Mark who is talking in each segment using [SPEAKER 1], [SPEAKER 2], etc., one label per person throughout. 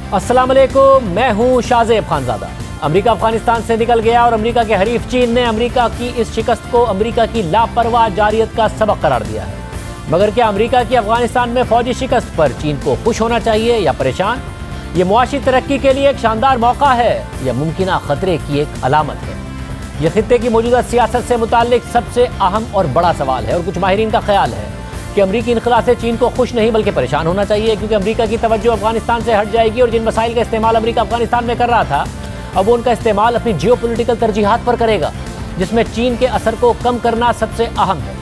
[SPEAKER 1] अस्सलाम वालेकुम, मैं हूं शाहजेब खानजादा। अमेरिका अफगानिस्तान से निकल गया और अमेरिका के हरीफ चीन ने अमेरिका की इस शिकस्त को अमेरिका की लापरवाह जारियत का सबक करार दिया है। मगर क्या अमेरिका की अफगानिस्तान में फौजी शिकस्त पर चीन को खुश होना चाहिए या परेशान? ये मुआशी तरक्की के लिए एक शानदार मौका है या मुमकिना खतरे की एक अलामत है? यह खित्ते की मौजूदा सियासत से मुताल्लिक सबसे अहम और बड़ा सवाल है और कुछ माहिरीन का ख्याल है कि अमरीकी इनखला से चीन को खुश नहीं बल्कि परेशान होना चाहिए, क्योंकि अमेरिका की तवज्जो अफगानिस्तान से हट जाएगी और जिन वसाइल का इस्तेमाल अमेरिका अफगानिस्तान में कर रहा था अब वो उनका इस्तेमाल अपनी जियोपॉलिटिकल तरजीहात पर करेगा, जिसमें चीन के असर को कम करना सबसे अहम है।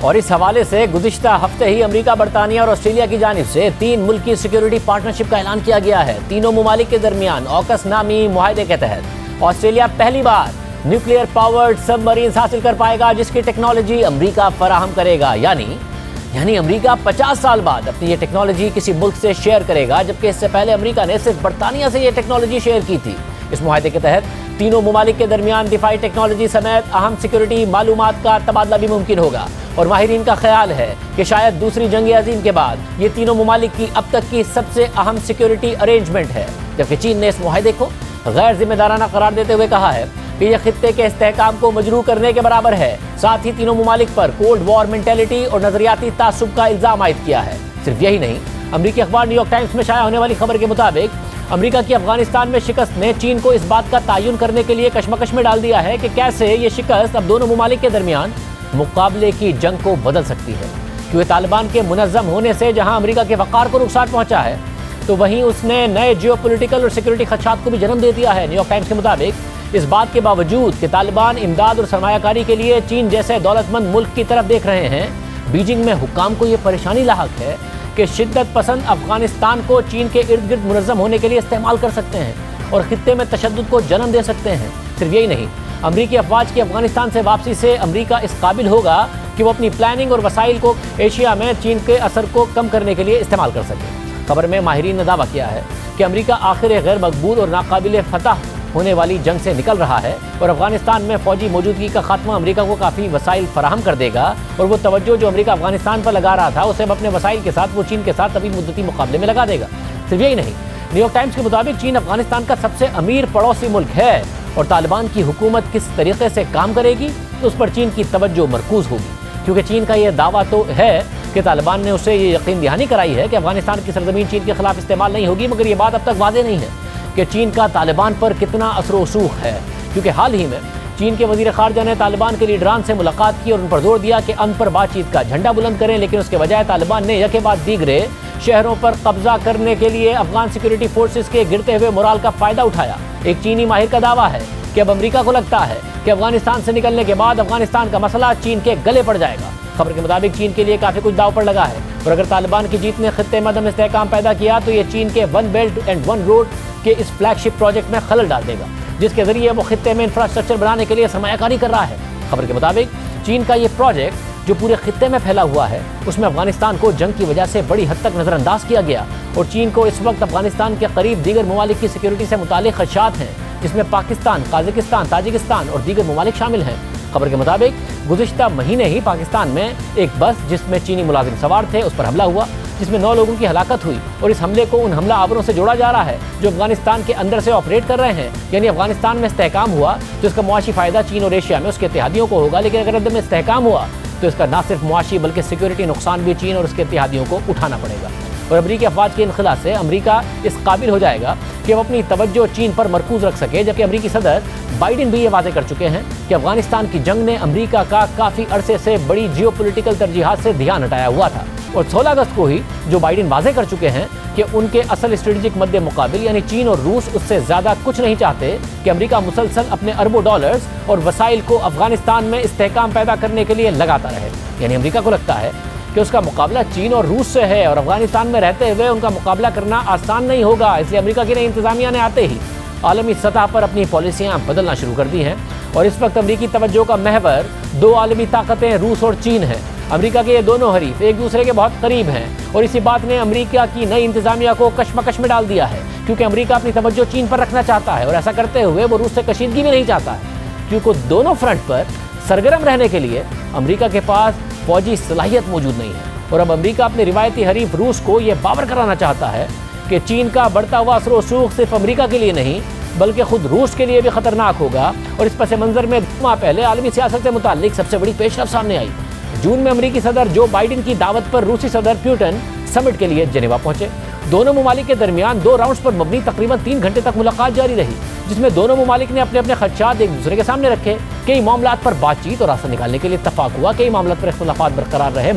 [SPEAKER 1] और इस हवाले से गुज़िश्ता हफ्ते ही अमेरिका, बरतानिया और ऑस्ट्रेलिया की जानिब से 3 मुल्की सिक्योरिटी पार्टनरशिप का ऐलान किया गया है। तीनों ममालिक के दरमियान ऑकस नामी मुआहदे के तहत ऑस्ट्रेलिया पहली बार न्यूक्लियर पावर्ड सबमरीन्स हासिल कर पाएगा, जिसकी टेक्नोलॉजी अमेरिका फराहम करेगा। यानी अमेरिका 50 साल बाद अपनी ये टेक्नोलॉजी किसी मुल्क से शेयर करेगा, जबकि इससे पहले अमेरिका ने सिर्फ बरतानिया से ये टेक्नोलॉजी शेयर की थी। इस मुआहदे के तहत तीनों ममालिक के दरमियान दिफाई टेक्नोलॉजी समेत अहम सिक्योरिटी मालूमात का तबादला भी मुमकिन होगा। और माहिरीन का ख्याल है कि शायद दूसरी जंग अजीम के बाद ये तीनों ममालिक की अब तक की सबसे अहम सिक्योरिटी अरेंजमेंट है, जबकि चीन ने इस मुआहदे को गैर जिम्मेदाराना करार देते हुए कहा है कि यह खित्ते के इस्तेहकाम को मजरूह करने के बराबर है। साथ ही तीनों ममालिक पर कोल्ड वॉर मेंटेलिटी और नजरियाती तासुब का इल्जाम आयद किया है। सिर्फ यही नहीं, अमेरिकी अखबार न्यूयॉर्क टाइम्स में शाया होने वाली खबर के मुताबिक अमेरिका की अफगानिस्तान में शिकस्त ने चीन को इस बात का तयन करने के लिए कशमकश में डाल दिया है कि कैसे ये शिकस्त अब दोनों ममालिक के दरमियान मुकाबले की जंग को बदल सकती है। क्योंकि तालिबान के मुनज़्ज़म होने से जहां अमेरिका के वक़ार को नुकसान पहुंचा है, तो वहीं उसने नए जियोपॉलिटिकल और सिक्योरिटी खदशात को भी जन्म दे दिया है। न्यूयॉर्क टाइम्स के मुताबिक इस बात के बावजूद कि तालिबान इमदाद और सरमायाकारी के लिए चीन जैसे दौलतमंद मुल्क की तरफ देख रहे हैं, बीजिंग में हुक्काम को ये परेशानी लाहक है कि शिद्दत पसंद अफगानिस्तान को चीन के इर्द गिर्द मुनज़्ज़म होने के लिए इस्तेमाल कर सकते हैं और खित्ते में तशद्दुद को जन्म दे सकते हैं। सिर्फ यही नहीं, अमरीकी अफवाज की अफगानिस्तान से वापसी से अमरीका इस काबिल होगा कि वो अपनी प्लानिंग और वसाइल को एशिया में चीन के असर को कम करने के लिए इस्तेमाल कर सके। खबर में माहिरीन ने दावा किया है कि अमरीका आखिर एक गैर मकबूल और नाकाबिल फतह होने वाली जंग से निकल रहा है और अफगानिस्तान में फौजी मौजूदगी का खात्मा अमरीका को काफ़ी वसाइल फराहम कर देगा और वो तवज्जो जो अमरीका अफगानिस्तान पर लगा रहा था उसे अब अपने वसाइल के साथ वो चीन के साथ अभी मुद्दती मुकाबले में लगा देगा। सिर्फ यही नहीं, न्यूयॉर्क टाइम्स के मुताबिक चीन अफगानिस्तान का सबसे अमीर पड़ोसी मुल्क है और तालिबान की हुकूमत किस तरीके से काम करेगी तो उस पर चीन की तवज्जो मरकूज होगी, क्योंकि चीन का यह दावा तो है कि तालिबान ने उसे ये यकीन दहानी कराई है कि अफगानिस्तान की सरजमीन चीन के खिलाफ इस्तेमाल नहीं होगी, मगर ये बात अब तक वादे नहीं है कि चीन का तालिबान पर कितना असर रसूख है। क्योंकि हाल ही में चीन के वज़ीर ख़ारजा ने तालिबान के लीडरान से मुलाकात की और उन पर जोर दिया कि अमन पर बातचीत का झंडा बुलंद करें, लेकिन उसके बजाय तालिबान ने यके बाद दीगरे शहरों पर कब्जा करने के लिए अफगान सिक्योरिटी फोर्सेस के गिरते हुए मोराल का फ़ायदा उठाया। एक चीनी माहिर का दावा है कि अब अमरीका को लगता है कि अफगानिस्तान से निकलने के बाद अफगानिस्तान का मसला चीन के गले पड़ जाएगा। खबर के मुताबिक चीन के लिए काफ़ी कुछ दाव पर लगा है और अगर तालिबान की जीत ने खित्ते में अदम इस्तेहकाम पैदा किया तो ये चीन के 1 बेल्ट एंड 1 रोड के इस फ्लैगशिप प्रोजेक्ट में खलल डाल देगा, जिसके जरिए वो खित्ते में इंफ्रास्ट्रक्चर बनाने के लिए सरमायाकारी कर रहा है। खबर के मुताबिक चीन का ये प्रोजेक्ट जो पूरे खित्ते में फैला हुआ है, उसमें अफगानिस्तान को जंग की वजह से बड़ी हद तक नज़रअंदाज किया गया और चीन को इस वक्त अफगानिस्तान के करीब दीगर ममालिक की सिक्योरिटी से मुतालिक खदशात हैं, जिसमें पाकिस्तान, काज़ाकिस्तान, ताजिकिस्तान और दीगर ममालिक शामिल हैं। खबर के मुताबिक गुज़िश्ता महीने ही पाकिस्तान में एक बस जिसमें चीनी मुलाजिम सवार थे उस पर हमला हुआ, जिसमें 9 लोगों की हलाकत हुई और इस हमले को उन हमला आवरों से जोड़ा जा रहा है जो अफगानिस्तान के अंदर से ऑपरेट कर रहे हैं। यानी अफगानिस्तान में इस्तेहकाम हुआ तो इसका मुआशी फ़ायदा चीन और एशिया में उसके इत्तेहादियों को होगा, लेकिन अगर अदम में इस्तेहकाम हुआ तो इसका न सिर्फ मुआशी बल्कि सिक्योरिटी नुकसान भी चीन और उसके इत्तेहादियों को उठाना पड़ेगा। और अमरीकी अफवाज के इनखला से अमरीका इस काबिल हो जाएगा कि वो अपनी तवज्जो चीन पर मरकूज रख सके, जबकि अमरीकी सदर बाइडेन भी ये वादे कर चुके हैं कि अफगानिस्तान की जंग ने अमरीका का काफ़ी अरसे से बड़ी जियोपॉलिटिकल तरजीहात से ध्यान हटाया हुआ था। और 16 अगस्त को ही जो बाइडेन वाजे कर चुके हैं कि उनके असल स्ट्रेटेजिक मद्दे मुकाबिल यानी चीन और रूस उससे ज़्यादा कुछ नहीं चाहते कि अमरीका मुसलसल अपने अरबों डॉलर्स और वसाइल को अफगानिस्तान में इस्तेहकाम पैदा करने के लिए लगाता रहे। यानी अमरीका को लगता है कि उसका मुकाबला चीन और रूस से है और अफगानिस्तान में रहते हुए उनका मुकाबला करना आसान नहीं होगा। इसलिए अमरीका की नई इंतज़ामिया ने आते ही आलमी सतह पर अपनी पॉलिसियाँ बदलना शुरू कर दी हैं और इस वक्त अमरीकी तवज्जो का महवर 2 आलमी ताकतें रूस और चीन हैं। अमरीका के ये दोनों हरीफ एक दूसरे के बहुत करीब हैं और इसी बात ने अमरीका की नई इंतज़ामिया को कशमकश में डाल दिया है, क्योंकि अमरीका अपनी तवज्जो चीन पर रखना चाहता है और ऐसा करते हुए वो रूस से कशीदगी भी नहीं चाहता है, क्योंकि दोनों फ्रंट पर सरगर्म रहने के लिए अमरीका के पास फौजी सलाहियत मौजूद नहीं है। और अब अमरीका अपने रिवायती हरीफ रूस को यह बावर कराना चाहता है کہ چین کا بڑھتا ہوا اثر و رسوخ صرف امریکہ کے لیے نہیں بلکہ خود روس کے لیے بھی خطرناک ہوگا، اور اس پس منظر میں 2 ماہ پہلے عالمی سیاست سے متعلق سب سے بڑی پیش رفت سامنے آئی۔ جون میں امریکی صدر جو بائیڈن کی دعوت پر روسی صدر پیوٹن سمٹ کے لیے جنیوا پہنچے۔ دونوں ممالک کے درمیان 2 راؤنڈز پر مبنی تقریباً 3 گھنٹے تک ملاقات جاری رہی، جس میں دونوں ممالک نے اپنے خدشات ایک دوسرے کے سامنے رکھے۔ کئی معاملات پر بات چیت اور راستہ نکالنے کے لیے اتفاق ہوا، کئی معاملات پر اختلافات برقرار رہے،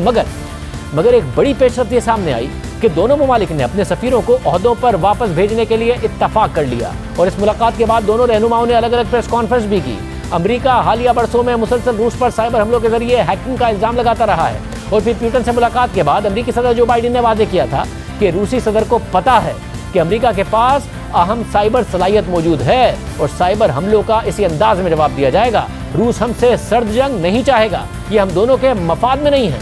[SPEAKER 1] مگر ایک بڑی پیش رفت یہ سامنے آئی کہ دونوں ممالک نے اپنے سفیروں کو عہدوں پر واپس بھیجنے کے لیے اتفاق کر لیا، اور اس ملاقات کے بعد دونوں رہنماؤں نے الگ الگ پریس کانفرنس بھی کی۔ امریکہ حالیہ برسوں میں مسلسل روس پر سائبر حملوں کے ذریعے ہیکنگ کا الزام لگاتا رہا ہے، اور پھر پیوٹن سے ملاقات کے بعد امریکی صدر جو بائیڈن نے واضح کیا تھا کہ روسی صدر کو پتا ہے کہ امریکہ کے پاس اہم سائبر صلاحیت موجود ہے اور سائبر حملوں کا اسی انداز میں جواب دیا جائے گا۔ روس ہم سے سرد جنگ نہیں چاہے گا، یہ ہم دونوں کے مفاد میں نہیں ہے۔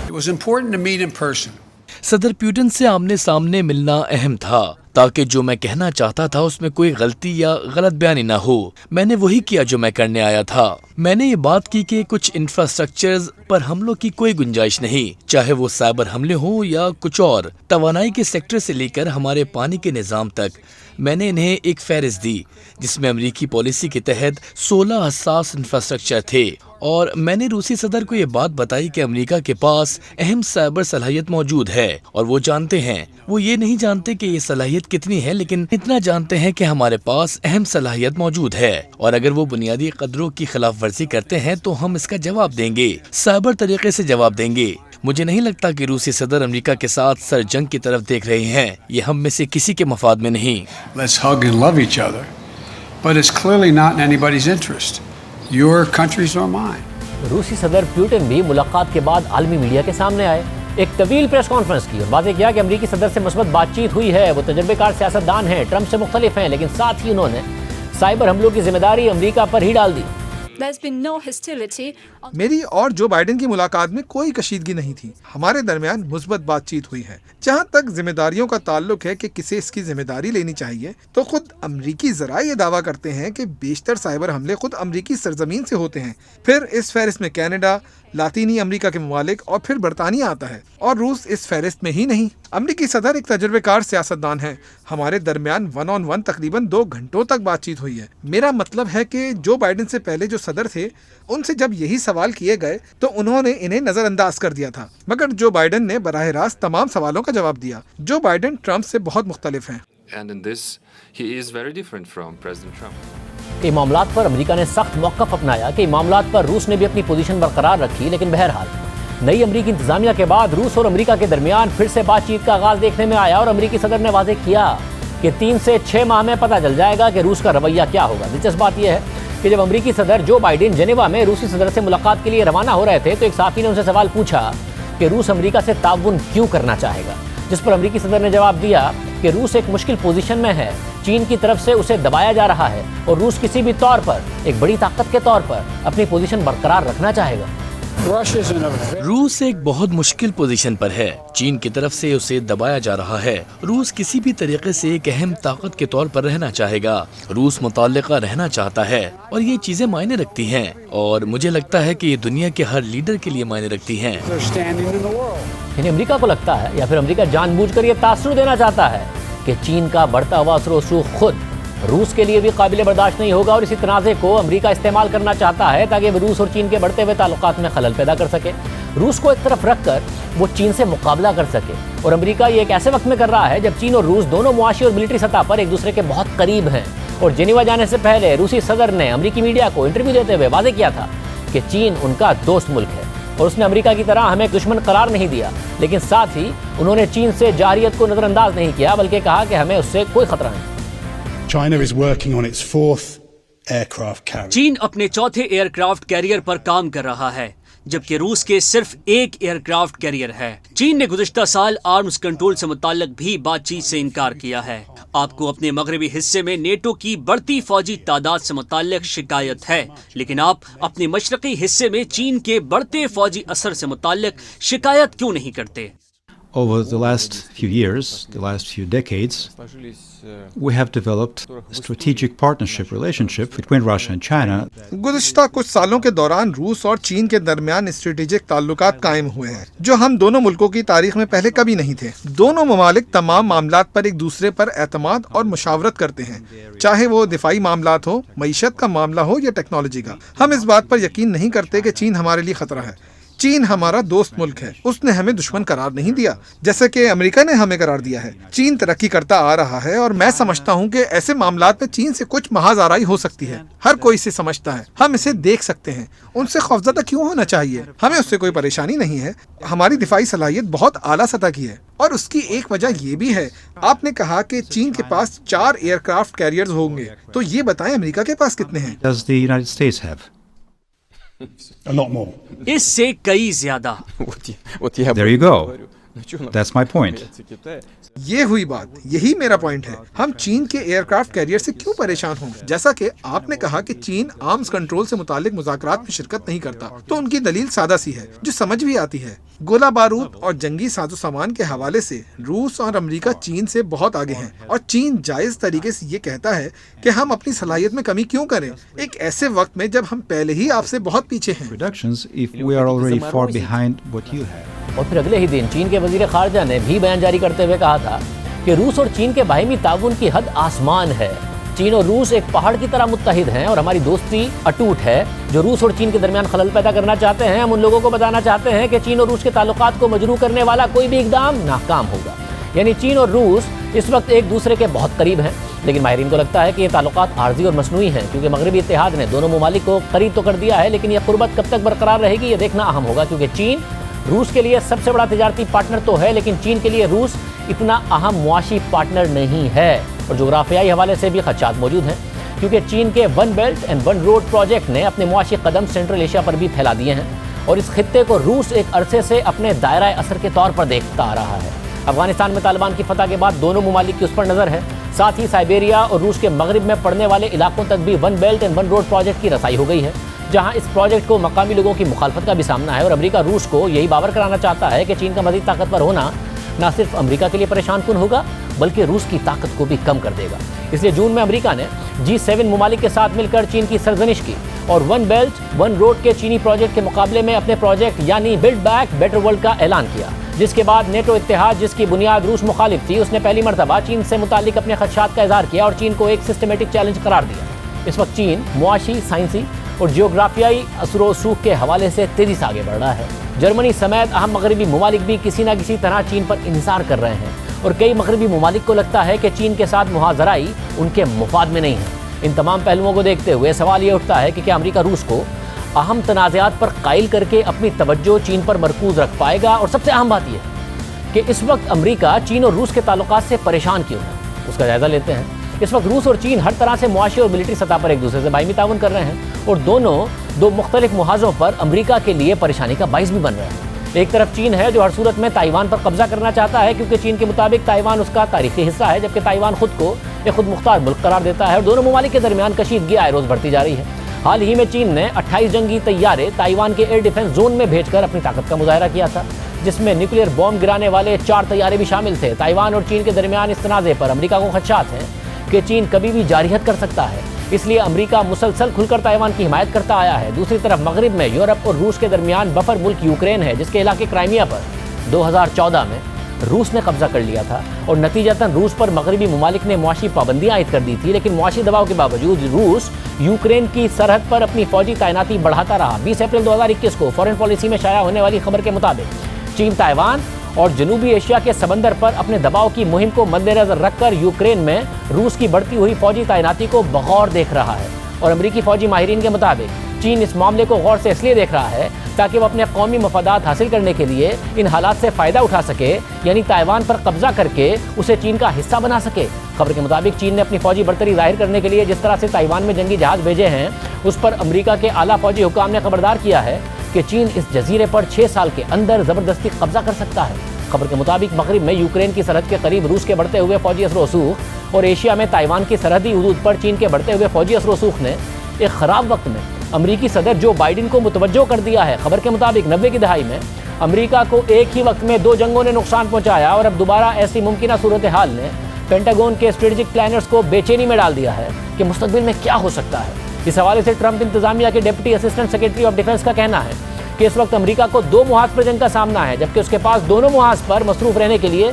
[SPEAKER 2] It was important to meet in person.
[SPEAKER 3] صدر پیوٹن سے آمنے سامنے ملنا اہم تھا تاکہ جو میں کہنا چاہتا تھا اس میں کوئی غلطی یا غلط بیانی نہ ہو۔ میں نے وہی کیا جو میں کرنے آیا تھا۔ میں نے یہ بات کی کہ کچھ انفراسٹرکچرز پر حملوں کی کوئی گنجائش نہیں، چاہے وہ سائبر حملے ہوں یا کچھ اور، توانائی کے سیکٹر سے لے کر ہمارے پانی کے نظام تک۔ میں نے انہیں ایک فہرست دی جس میں امریکی پالیسی کے تحت 16 حساس انفراسٹرکچر تھے، اور میں نے روسی صدر کو یہ بات بتائی کہ امریکہ کے پاس اہم سائبر صلاحیت موجود ہے، اور وہ جانتے ہیں، وہ یہ نہیں جانتے کہ یہ صلاحیت کتنی ہے، لیکن اتنا جانتے ہیں کہ ہمارے پاس اہم صلاحیت موجود ہے، اور اگر وہ بنیادی قدروں کی خلاف ورزی کرتے ہیں تو ہم اس کا جواب دیں گے، سائبر طریقے سے جواب دیں گے۔ مجھے نہیں لگتا کہ روسی صدر امریکہ کے ساتھ سر جنگ کی طرف دیکھ رہے ہیں، یہ ہم میں سے کسی کے مفاد میں نہیں۔
[SPEAKER 2] Let's hug and love each other. But it's clearly not in anybody's interest. Your countries or mine.
[SPEAKER 1] روسی صدر پیوٹن بھی ملاقات کے بعد عالمی میڈیا کے سامنے آئے، ایک طویل پریس کانفرنس کی اور واضح کیا کہ امریکی صدر سے مثبت بات چیت ہوئی ہے، وہ تجربے کار سیاستدان ہیں، ٹرمپ سے مختلف ہیں، لیکن ساتھ ہی انہوں نے سائبر حملوں کی ذمہ داری امریکہ پر ہی ڈال دی۔
[SPEAKER 4] میری اور جو بائیڈن کی ملاقات میں کوئی کشیدگی نہیں تھی، ہمارے درمیان مثبت بات چیت ہوئی ہے۔ جہاں تک ذمہ داریوں کا تعلق ہے کہ کسے اس کی ذمہ داری لینی چاہیے، تو خود امریکی ذرائع یہ دعویٰ کرتے ہیں کہ بیشتر سائبر حملے خود امریکی سرزمین سے ہوتے ہیں، پھر اس فہرست میں کینیڈا، لاطینی امریکہ کے ممالک اور پھر برطانیہ آتا ہے، اور روس اس فہرست میں ہی نہیں۔ امریکی صدر ایک تجربے کار سیاستدان ہیں، ہمارے درمیان 1 on 1 تقریباً 2 گھنٹوں تک بات چیت ہوئی ہے۔ میرا مطلب ہے کہ جو بائیڈن سے پہلے جو صدر تھے ان سے جب یہی سوال کیے گئے تو انہوں نے انہیں نظر انداز کر دیا تھا، مگر جو بائیڈن نے براہ راست تمام سوالوں کا جواب دیا۔ جو بائیڈن ٹرمپ سے بہت مختلف ہیں۔
[SPEAKER 5] And in this, he is very different from President Trump.
[SPEAKER 1] کئی معاملات پر امریکہ نے سخت موقف اپنایا، کئی معاملات پر روس نے بھی اپنی پوزیشن برقرار رکھی، لیکن بہرحال نئی امریکی انتظامیہ کے بعد روس اور امریکہ کے درمیان پھر سے بات چیت کا آغاز دیکھنے میں آیا، اور امریکی صدر نے واضح کیا کہ 3 سے 6 ماہ میں پتہ چل جائے گا کہ روس کا رویہ کیا ہوگا۔ دلچسپ بات یہ ہے کہ جب امریکی صدر جو بائیڈن جنیوا میں روسی صدر سے ملاقات کے لیے روانہ ہو رہے تھے تو ایک صحافی نے ان سے سوال پوچھا کہ روس امریکہ سے تعاون کیوں کرنا چاہے گا، جس پر امریکی صدر نے جواب دیا کہ روس ایک مشکل پوزیشن میں ہے، چین کی طرف سے اسے دبایا جا رہا ہے، اور روس کسی بھی طور پر ایک بڑی طاقت کے طور پر اپنی پوزیشن برقرار رکھنا چاہے گا۔
[SPEAKER 3] روس ایک بہت مشکل پوزیشن پر ہے، چین کی طرف سے اسے دبایا جا رہا ہے، روس کسی بھی طریقے سے ایک اہم طاقت کے طور پر رہنا چاہے گا، روس متعلقہ رہنا چاہتا ہے، اور یہ چیزیں معنی رکھتی ہیں، اور مجھے لگتا ہے کہ یہ دنیا کے ہر لیڈر کے لیے معنی رکھتی ہیں۔
[SPEAKER 1] یعنی امریکہ کو لگتا ہے یا پھر امریکہ جان بوجھ کر یہ تاثر دینا چاہتا ہے کہ چین کا بڑھتا ہوا اثر و رسوخ خود روس کے لیے بھی قابل برداشت نہیں ہوگا، اور اسی تنازع کو امریکہ استعمال کرنا چاہتا ہے تاکہ وہ روس اور چین کے بڑھتے ہوئے تعلقات میں خلل پیدا کر سکے، روس کو ایک طرف رکھ کر وہ چین سے مقابلہ کر سکے۔ اور امریکہ یہ ایک ایسے وقت میں کر رہا ہے جب چین اور روس دونوں معاشی اور ملٹری سطح پر ایک دوسرے کے بہت قریب ہیں، اور جنیوا جانے سے پہلے روسی صدر نے امریکی میڈیا کو انٹرویو دیتے ہوئے واضح کیا تھا کہ چین ان کا دوست ملک ہے، اور اس نے امریکہ کی طرح ہمیں دشمن قرار نہیں دیا، لیکن ساتھ ہی انہوں نے چین سے جارحیت کو نظر انداز نہیں کیا، بلکہ کہا کہ ہمیں اس سے کوئی خطرہ نہیں۔
[SPEAKER 6] China is working on its 4th aircraft carrier.
[SPEAKER 7] چین اپنے 4تھے ایئر کرافٹ کیریئر پر کام کر رہا ہے، جبکہ روس کے صرف ایک ایئر کرافٹ کیریئر ہے۔ چین نے گزشتہ سال آرمز کنٹرول سے متعلق بھی بات چیت سے انکار کیا ہے۔ آپ کو اپنے مغربی حصے میں نیٹو کی بڑھتی فوجی تعداد سے متعلق شکایت ہے، لیکن آپ اپنے مشرقی حصے میں چین کے بڑھتے فوجی اثر سے متعلق شکایت کیوں نہیں کرتے؟
[SPEAKER 8] Over the last few years, the last few decades, we have developed a strategic partnership relationship between Russia and China.
[SPEAKER 4] गुज़िश्ता कुछ सालों के दौरान रूस और चीन के दरमियान स्ट्रेटेजिक ताल्लुकात कायम हुए हैं जो हम दोनों मुल्कों की तारीख में पहले कभी नहीं थे। दोनों ममालिक तमाम मामलात पर एक दूसरे पर एतमाद और मुशावरत करते हैं, चाहे वो दिफाई मामलात हो, मईशत का मामला हो या टेक्नोलॉजी का। हम इस बात पर यकीन नहीं करते कि चीन हमारे लिए खतरा है। चीन हमारा दोस्त मुल्क है, उसने हमें दुश्मन करार नहीं दिया जैसे कि अमेरिका ने हमें करार दिया है। चीन तरक्की करता आ रहा है और मैं समझता हूँ कि ऐसे मामलात में चीन से कुछ महाज़ाराई हो सकती है। हर कोई इसे समझता है, हम इसे देख सकते हैं। उनसे खौफजदा क्यों होना चाहिए? हमें उससे कोई परेशानी नहीं है। हमारी दिफाई सलाहियत बहुत आला सतह की है और उसकी एक वजह ये भी है, आपने कहा कि चीन के पास 4 एयरक्राफ्ट कैरियर्स होंगे, तो ये बताएं अमेरिका के पास कितने हैं?
[SPEAKER 8] Does the United States have?
[SPEAKER 6] A lot more.
[SPEAKER 7] इससे कई ज्यादा।
[SPEAKER 8] There you go. That's my point.
[SPEAKER 4] ये हुई बात, यही मेरा पॉइंट है। हम चीन के एयरक्राफ्ट कैरियर से क्यों परेशान हों? जैसा कि आपने कहा कि चीन आर्म्स कंट्रोल से मुतालिक मुज़ाकरात में शिरकत नहीं करता, तो उनकी दलील सादा सी है जो समझ भी आती है। गोला बारूद और जंगी साजो सामान के हवाले से रूस और अमेरिका चीन से बहुत आगे हैं और चीन जायज़ तरीके से ये कहता है कि हम अपनी सलाहियत में कमी क्यों करें, एक ऐसे वक्त में जब हम पहले ही आपसे बहुत पीछे हैं।
[SPEAKER 8] Reductions if we are already far behind what you have.
[SPEAKER 1] और फिर अगले ही दिन चीन के वजीर खारजा ने भी बयान जारी करते हुए कहा था कि रूस और चीन के बाहिमी ताउन की हद आसमान है। चीन और रूस एक पहाड़ की तरह मुत्तहिद हैं और हमारी दोस्ती अटूट है। जो रूस और चीन के दरमियान खलल पैदा करना चाहते हैं, हम उन लोगों को बताना चाहते हैं कि चीन और रूस के ताल्लुकात को मजरू करने वाला कोई भी इकदाम नाकाम होगा। यानी चीन और रूस इस वक्त एक दूसरे के बहुत करीब हैं, लेकिन माहिरीन को लगता है कि ये ताल्लुकात आर्जी और मसनूई हैं, क्योंकि मगरबी इत्तेहाद ने दोनों ममालिक को करीब तो कर दिया है, लेकिन यह कुर्बत कब तक बरकरार रहेगी ये देखना अहम होगा। क्योंकि चीन रूस के लिए सबसे बड़ा तिजारती पार्टनर तो है, लेकिन चीन के लिए रूस इतना अहम मुआशी पार्टनर नहीं है। और जोग्राफियाई हवाले से भी खदशात मौजूद हैं, क्योंकि चीन के one belt and one road project ने अपने मुआशी कदम सेंट्रल एशिया पर भी फैला दिए हैं और इस खित्ते को रूस एक अरसे से अपने दायरा असर के तौर पर देखता आ रहा है। अफगानिस्तान में तालिबान की फतह के बाद दोनों ममालिक की उस पर नज़र है। साथ ही साइबेरिया और रूस के मगरिब में पड़ने वाले इलाकों तक भी one belt and one road project की रसाई हो गई है, जहां इस प्रोजेक्ट को मकामी लोगों की मुखालफत का भी सामना है। और अमेरिका रूस को यही बावर कराना चाहता है कि चीन का मज़ीद ताकतवर होना न सिर्फ अमेरिका के लिए परेशान कुन होगा, बल्कि रूस की ताकत को भी कम कर देगा। इसलिए जून में अमेरिका ने G7 ममालिक के साथ मिलकर चीन की सरजनिश की और वन बेल्ट वन रोड के चीनी प्रोजेक्ट के मुकाबले में अपने प्रोजेक्ट यानी बिल्ड बैक बेटर वर्ल्ड का ऐलान किया, जिसके बाद नेटो इत्तेहाद, जिसकी बुनियाद रूस मुखालिफ थी, उसने पहली मरतबा चीन से मुतालिक अपने खदशात का इजहार किया और चीन को एक सिस्टमेटिक चैलेंज करार दिया। इस वक्त चीन मुआशी, साइंसी और जियोग्राफियाई असर व सूख के हवाले से तेजी से आगे बढ़ रहा है। जर्मनी समेत अहम मगरबी ममालिक भी किसी न किसी तरह चीन पर इंतजार कर रहे हैं और कई मगरबी ममालिक को लगता है कि चीन के साथ मुहाजराई उनके मुफाद में नहीं है। इन तमाम पहलुओं को देखते हुए सवाल ये उठता है कि क्या अमेरिका रूस को अहम तनाज़ात पर कायल करके अपनी तवज्जो चीन पर मरकूज रख पाएगा? और सबसे अहम बात यह है कि इस वक्त अमेरिका चीन और रूस के ताल्लुकात से परेशान क्यों है, उसका जायज़ा लेते हैं। इस वक्त रूस और चीन हर तरह से मुआशी और मिलिट्री सतह पर एक दूसरे से बाहिमी ताउन कर रहे हैं और दोनों दो मुख्तलिफ मुहाज़ों पर अमेरिका के लिए परेशानी का बाइस भी बन रहे हैं। एक तरफ चीन है जो हर सूरत में ताइवान पर कब्जा करना चाहता है, क्योंकि चीन के मुताबिक ताइवान उसका तारीखी हिस्सा है, जबकि ताइवान खुद को एक खुद मुख्तार मुल्क करार देता है और दोनों ममालिक के दरमियान कशीदगी आए रोज़ बढ़ती जा रही है। हाल ही में चीन ने 28 जंगी तैयारे ताइवान के एयर डिफेंस जोन में भेजकर अपनी ताकत का मुजाहरा किया था, जिसमें न्यूक्लियर बॉम्ब गिराने वाले 4 तैयारे भी शामिल थे। ताइवान और चीन के दरमियान इस तनाज़े पर अमेरिका को खदशात हैं कि चीन कभी भी जारियत कर सकता है, इसलिए अमेरिका मुसलसल खुलकर ताइवान की हिमायत करता आया है। दूसरी तरफ मगरिब में यूरोप और रूस के दरमियान बफर मुल्क यूक्रेन है, जिसके इलाके क्राइमिया पर 2014 में रूस ने कब्जा कर लिया था और नतीजतन रूस पर मगरबी ममालिक ने मुआशी पाबंदियाँ आयद कर दी थी। लेकिन मुआशी दबाव के बावजूद रूस यूक्रेन की सरहद पर अपनी फौजी तैनाती बढ़ाता रहा। 20 अप्रैल 2021 को फॉरेन पॉलिसी में शाया होने वाली खबर के मुताबिक चीन ताइवान और जनूबी एशिया के समंदर पर अपने दबाव की मुहिम को मद्देनजर रखकर यूक्रेन में रूस की बढ़ती हुई फौजी तैनाती को बगौर देख रहा है। और अमरीकी फौजी माहिरीन के मुताबिक चीन इस मामले को गौर से इसलिए देख रहा है ताकि वो अपने कौमी मफादात हासिल करने के लिए इन हालात से फ़ायदा उठा सके, यानी ताइवान पर कब्जा करके उसे चीन का हिस्सा बना सके। खबर के मुताबिक चीन ने अपनी फौजी बढ़तरी जाहिर करने के लिए जिस तरह से ताइवान में जंगी जहाज़ भेजे हैं, उस पर अमरीका के आला फौजी हुकाम ने खबरदार किया है कि चीन इस जजीरे पर 6 साल के अंदर ज़बरदस्ती कब्जा कर सकता है। खबर के मुताबिक मगरिब में यूक्रेन की सरहद के करीब रूस के बढ़ते हुए फौजी असर रसूख और एशिया में ताइवान की सरहदी हदूद पर चीन के बढ़ते हुए फौजी असर रसूख ने एक ख़राब वक्त में अमरीकी सदर जो बाइडेन को मुतवज्जो कर दिया है। खबर के मुताबिक 90 की दहाई में امریکہ کو ایک ہی وقت میں 2 جنگوں نے نقصان پہنچایا اور اب دوبارہ ایسی ممکنہ صورتحال نے پینٹاگون کے اسٹریٹجک پلانرز کو بے چینی میں ڈال دیا ہے کہ مستقبل میں کیا ہو سکتا ہے۔ اس حوالے سے ٹرمپ انتظامیہ کے deputy assistant secretary of defence کا کہنا ہے کہ اس وقت امریکہ کو 2 محاذ پر جنگ کا سامنا ہے، جبکہ اس کے پاس دونوں محاذ پر مصروف رہنے کے لیے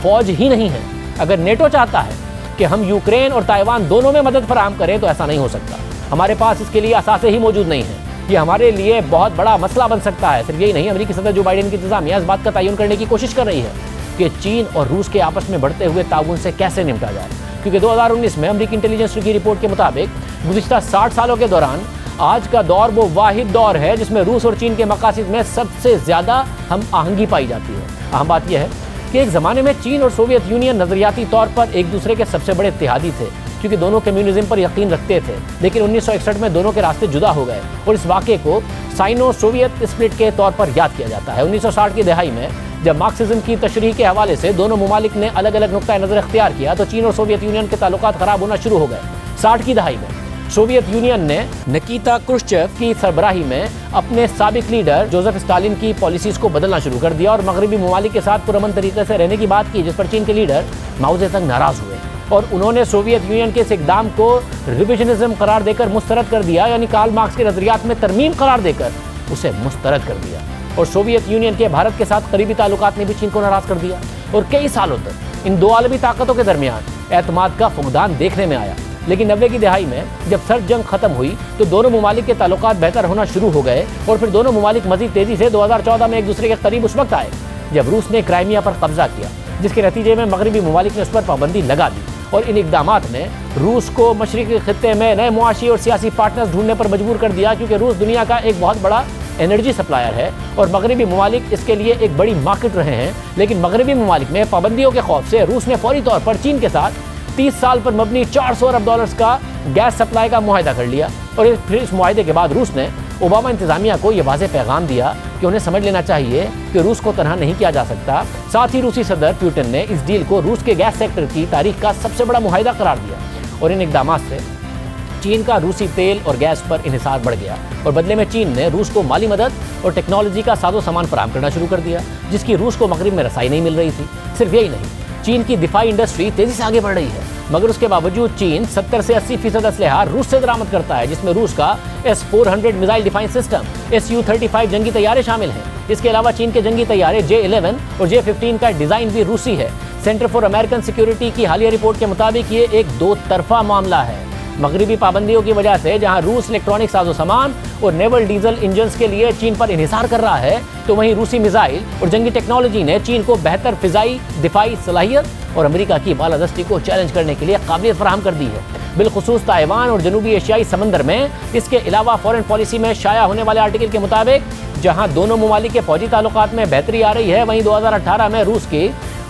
[SPEAKER 1] فوج ہی نہیں ہے۔ اگر نیٹو چاہتا ہے کہ ہم یوکرین اور تائیوان دونوں میں مدد فراہم کریں تو ایسا نہیں ہو سکتا۔ ہمارے پاس اس کے لیے اثاثے ہی موجود نہیں ہیں۔ یہ ہمارے لیے بہت بڑا مسئلہ بن سکتا ہے۔ صرف یہی نہیں، امریکی صدر جو بائیڈن کی انتظامیہ اس بات کا تعین کرنے کی کوشش کر رہی ہے کہ چین اور روس کے آپس میں بڑھتے ہوئے تعاون سے کیسے نمٹا جائے، کیونکہ 2019 میں امریکی انٹیلیجنس کی رپورٹ کے مطابق گزشتہ 60 سالوں کے دوران آج کا دور وہ واحد دور ہے جس میں روس اور چین کے مقاصد میں سب سے زیادہ ہم آہنگی پائی جاتی ہے۔ اہم بات یہ ہے کہ ایک زمانے میں چین اور سوویت یونین نظریاتی طور پر ایک دوسرے کے سب سے بڑے اتحادی تھے، کیونکہ دونوں کمیونزم پر یقین رکھتے تھے، لیکن 1961 میں دونوں کے راستے جدا ہو گئے اور اس واقعے کو سائنو سوویت اسپلٹ کے طور پر یاد کیا جاتا ہے۔ 1960 کی دہائی میں جب مارکسزم کی تشریح کے حوالے سے دونوں ممالک نے الگ الگ نقطۂ نظر اختیار کیا تو چین اور سوویت یونین کے تعلقات خراب ہونا شروع ہو گئے۔ 60 کی دہائی میں سوویت یونین نے نکیتا کرشچیف کی سربراہی میں اپنے سابق لیڈر جوزف اسٹالن کی پالیسیز کو بدلنا شروع کر دیا اور مغربی ممالک کے ساتھ پرامن طریقے سے رہنے کی بات کی، جس پر چین کے لیڈر ماؤ زے تنگ ناراض ہوئے اور انہوں نے سوویت یونین کے اس اقدام کو ریویژنزم قرار دے کر مسترد کر دیا، یعنی کارل مارکس کے نظریات میں ترمیم قرار دے کر اسے مسترد کر دیا۔ اور سوویت یونین کے بھارت کے ساتت قریبی تعلقات نے بھی چین کو ناراض کر دیا اور کئی سالوں تک ان 2 عالمی طاقتوں کے درمیان اعتماد کا فقدان دیکھنے میں آیا۔ لیکن 90 کی دہائی میں جب سرد جنگ ختم ہوئی تو دونوں ممالک کے تعلقات بہتر ہونا شروع ہو گئے اور پھر دونوں ممالک مزید تیزی سے 2014 میں ایک دوسرے کے قریب اس وقت آئے جب روس نے کرائمیا پر قبضہ کیا، جس کے نتیجے میں مغربی ممالک نے اس پر پابندی لگا دی اور ان اقدامات نے روس کو مشرقی خطے میں نئے معاشی اور سیاسی پارٹنرز ڈھونڈنے پر مجبور کر دیا، کیونکہ روس دنیا کا ایک بہت بڑا انرجی سپلائر ہے اور مغربی ممالک اس کے لیے ایک بڑی مارکیٹ رہے ہیں۔ لیکن مغربی ممالک میں پابندیوں کے خوف سے روس نے فوری طور پر چین کے ساتھ 30 سال پر مبنی $400 ارب کا گیس سپلائی کا معاہدہ کر لیا اور پھر اس معاہدے کے بعد روس نے اوباما انتظامیہ کو یہ واضح پیغام دیا کہ انہیں سمجھ لینا چاہیے کہ روس کو تنہا نہیں کیا جا سکتا۔ ساتھ ہی روسی صدر پیوٹن نے اس ڈیل کو روس کے گیس سیکٹر کی تاریخ کا سب سے بڑا معاہدہ قرار دیا اور ان اقدامات سے چین کا روسی تیل اور گیس پر انحصار بڑھ گیا اور بدلے میں چین نے روس کو مالی مدد اور ٹیکنالوجی کا ساز و سامان فراہم کرنا شروع کر دیا، جس کی روس کو مغرب میں رسائی نہیں مل رہی تھی۔ صرف یہی نہیں، چین کی دفاعی انڈسٹری تیزی سے آگے بڑھ رہی ہے، مگر اس کے باوجود چین 70 سے 80% اسلحہ روس سے درآمد کرتا ہے، جس میں روس کا S-400 missile defence system, Su-35 جنگی طیارے شامل ہیں۔ اس کے علاوہ چین کے جنگی طیارے J-11 اور J-15 کا ڈیزائن بھی روسی ہے۔ سینٹر فار امریکن سیکیورٹی کی حالیہ رپورٹ کے مطابق یہ ایک 2 طرفہ معاملہ ہے۔ مغربی پابندیوں کی وجہ سے جہاں روس الیکٹرانک ساز و سامان اور نیول ڈیزل انجنز کے لیے چین پر انحصار کر رہا ہے، تو وہیں روسی میزائل اور جنگی ٹیکنالوجی نے چین کو بہتر فضائی دفاعی صلاحیت اور امریکہ کی بالادستی کو چیلنج کرنے کے لیے قابلیت فراہم کر دی ہے، بالخصوص تائیوان اور جنوبی ایشیائی سمندر میں۔ اس کے علاوہ فورن پالیسی میں شائع ہونے والے آرٹیکل کے مطابق جہاں دونوں ممالک کے فوجی تعلقات میں بہتری آ رہی ہے، وہیں 2018 میں روس کی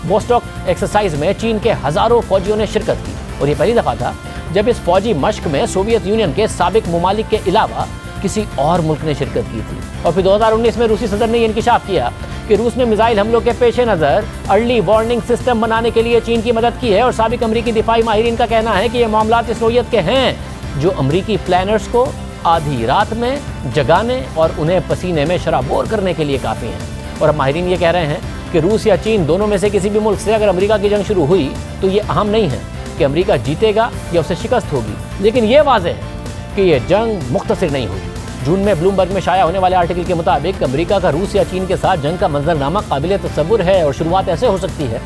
[SPEAKER 1] ووسٹاک ایکسرسائز میں چین کے ہزاروں فوجیوں نے شرکت کی اور یہ پہلی دفعہ تھا جب اس فوجی مشق میں سوویت یونین کے سابق ممالک کے علاوہ کسی اور ملک نے شرکت کی تھی۔ اور پھر 2019 میں روسی صدر نے یہ انکشاف کیا کہ روس نے میزائل حملوں کے پیش نظر ارلی وارننگ سسٹم بنانے کے لیے چین کی مدد کی ہے اور سابق امریکی دفاعی ماہرین کا کہنا ہے کہ یہ معاملات اس نوعیت کے ہیں جو امریکی پلانرز کو آدھی رات میں جگانے اور انہیں پسینے میں شرابور کرنے کے لیے کافی ہیں۔ اور اب ماہرین یہ کہہ رہے ہیں کہ روس یا چین دونوں میں سے کسی بھی ملک سے اگر امریکہ کی جنگ شروع ہوئی تو یہ اہم نہیں ہے کہ امریکہ جیتے گا یا اسے شکست ہوگی، لیکن یہ واضح ہے کہ یہ جنگ مختصر نہیں ہوگی۔ جون میں بلومبرگ میں شائع ہونے والے آرٹیکل کے مطابق امریکہ کا روس یا چین کے ساتھ جنگ کا منظرنامہ قابل تصور ہے اور شروعات ایسے ہو سکتی ہے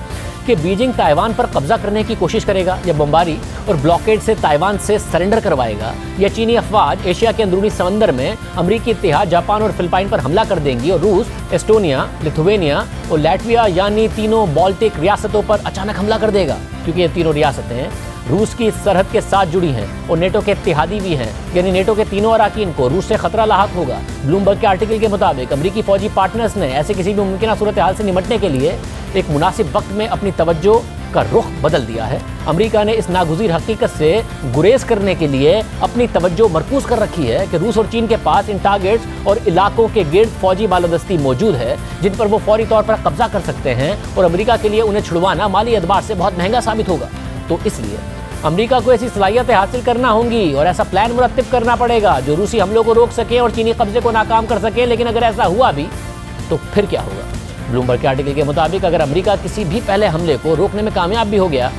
[SPEAKER 1] کہ بیجنگ تائیوان پر قبضہ کرنے کی کوشش کرے گا یا بمباری اور بلاکیڈ سے تائیوان سے سرنڈر کروائے گا، یا چینی افواج ایشیا کے اندرونی سمندر میں امریکی اتحاد جاپان اور فلپائن پر حملہ کر دیں گی اور روس ایسٹونیا، لتھوینیا اور لیٹویا یعنی تینوں بالٹک ریاستوں پر اچانک حملہ کر دے گا، کیونکہ یہ تینوں ریاستیں روس کی سرحد کے ساتھ جڑی ہیں اور نیٹو کے اتحادی بھی ہیں، یعنی نیٹو کے تینوں اراکین کو روس سے خطرہ لاحق ہوگا۔ بلومبرگ کے آرٹیکل کے مطابق امریکی فوجی پارٹنرز نے ایسے کسی بھی ممکنہ صورتحال سے نمٹنے کے لیے ایک مناسب وقت میں اپنی توجہ کا رخ بدل دیا ہے۔ امریکہ نے اس ناگزیر حقیقت سے گریز کرنے کے لیے اپنی توجہ مرکوز کر رکھی ہے کہ روس اور چین کے پاس ان ٹارگیٹس اور علاقوں کے گرد فوجی بالادستی موجود ہے جن پر وہ فوری طور پر قبضہ کر سکتے ہیں اور امریکہ کے لیے انہیں چھڑوانا مالی اعتبار سے بہت مہنگا ثابت ہوگا۔ تو اس لیے امریکہ کو ایسی صلاحیتیں حاصل کرنا ہوں گی اور ایسا پلان مرتب کرنا پڑے گا جو روسی حملوں کو روک سکے اور چینی قبضے کو ناکام کر سکے۔ لیکن اگر ایسا ہوا بھی तो फिर क्या होगा। ब्लूमबर्ग के आर्टिकल के मुताबिक अगर अमेरिका किसी भी पहले हमले को रोकने में कामयाब भी हो गया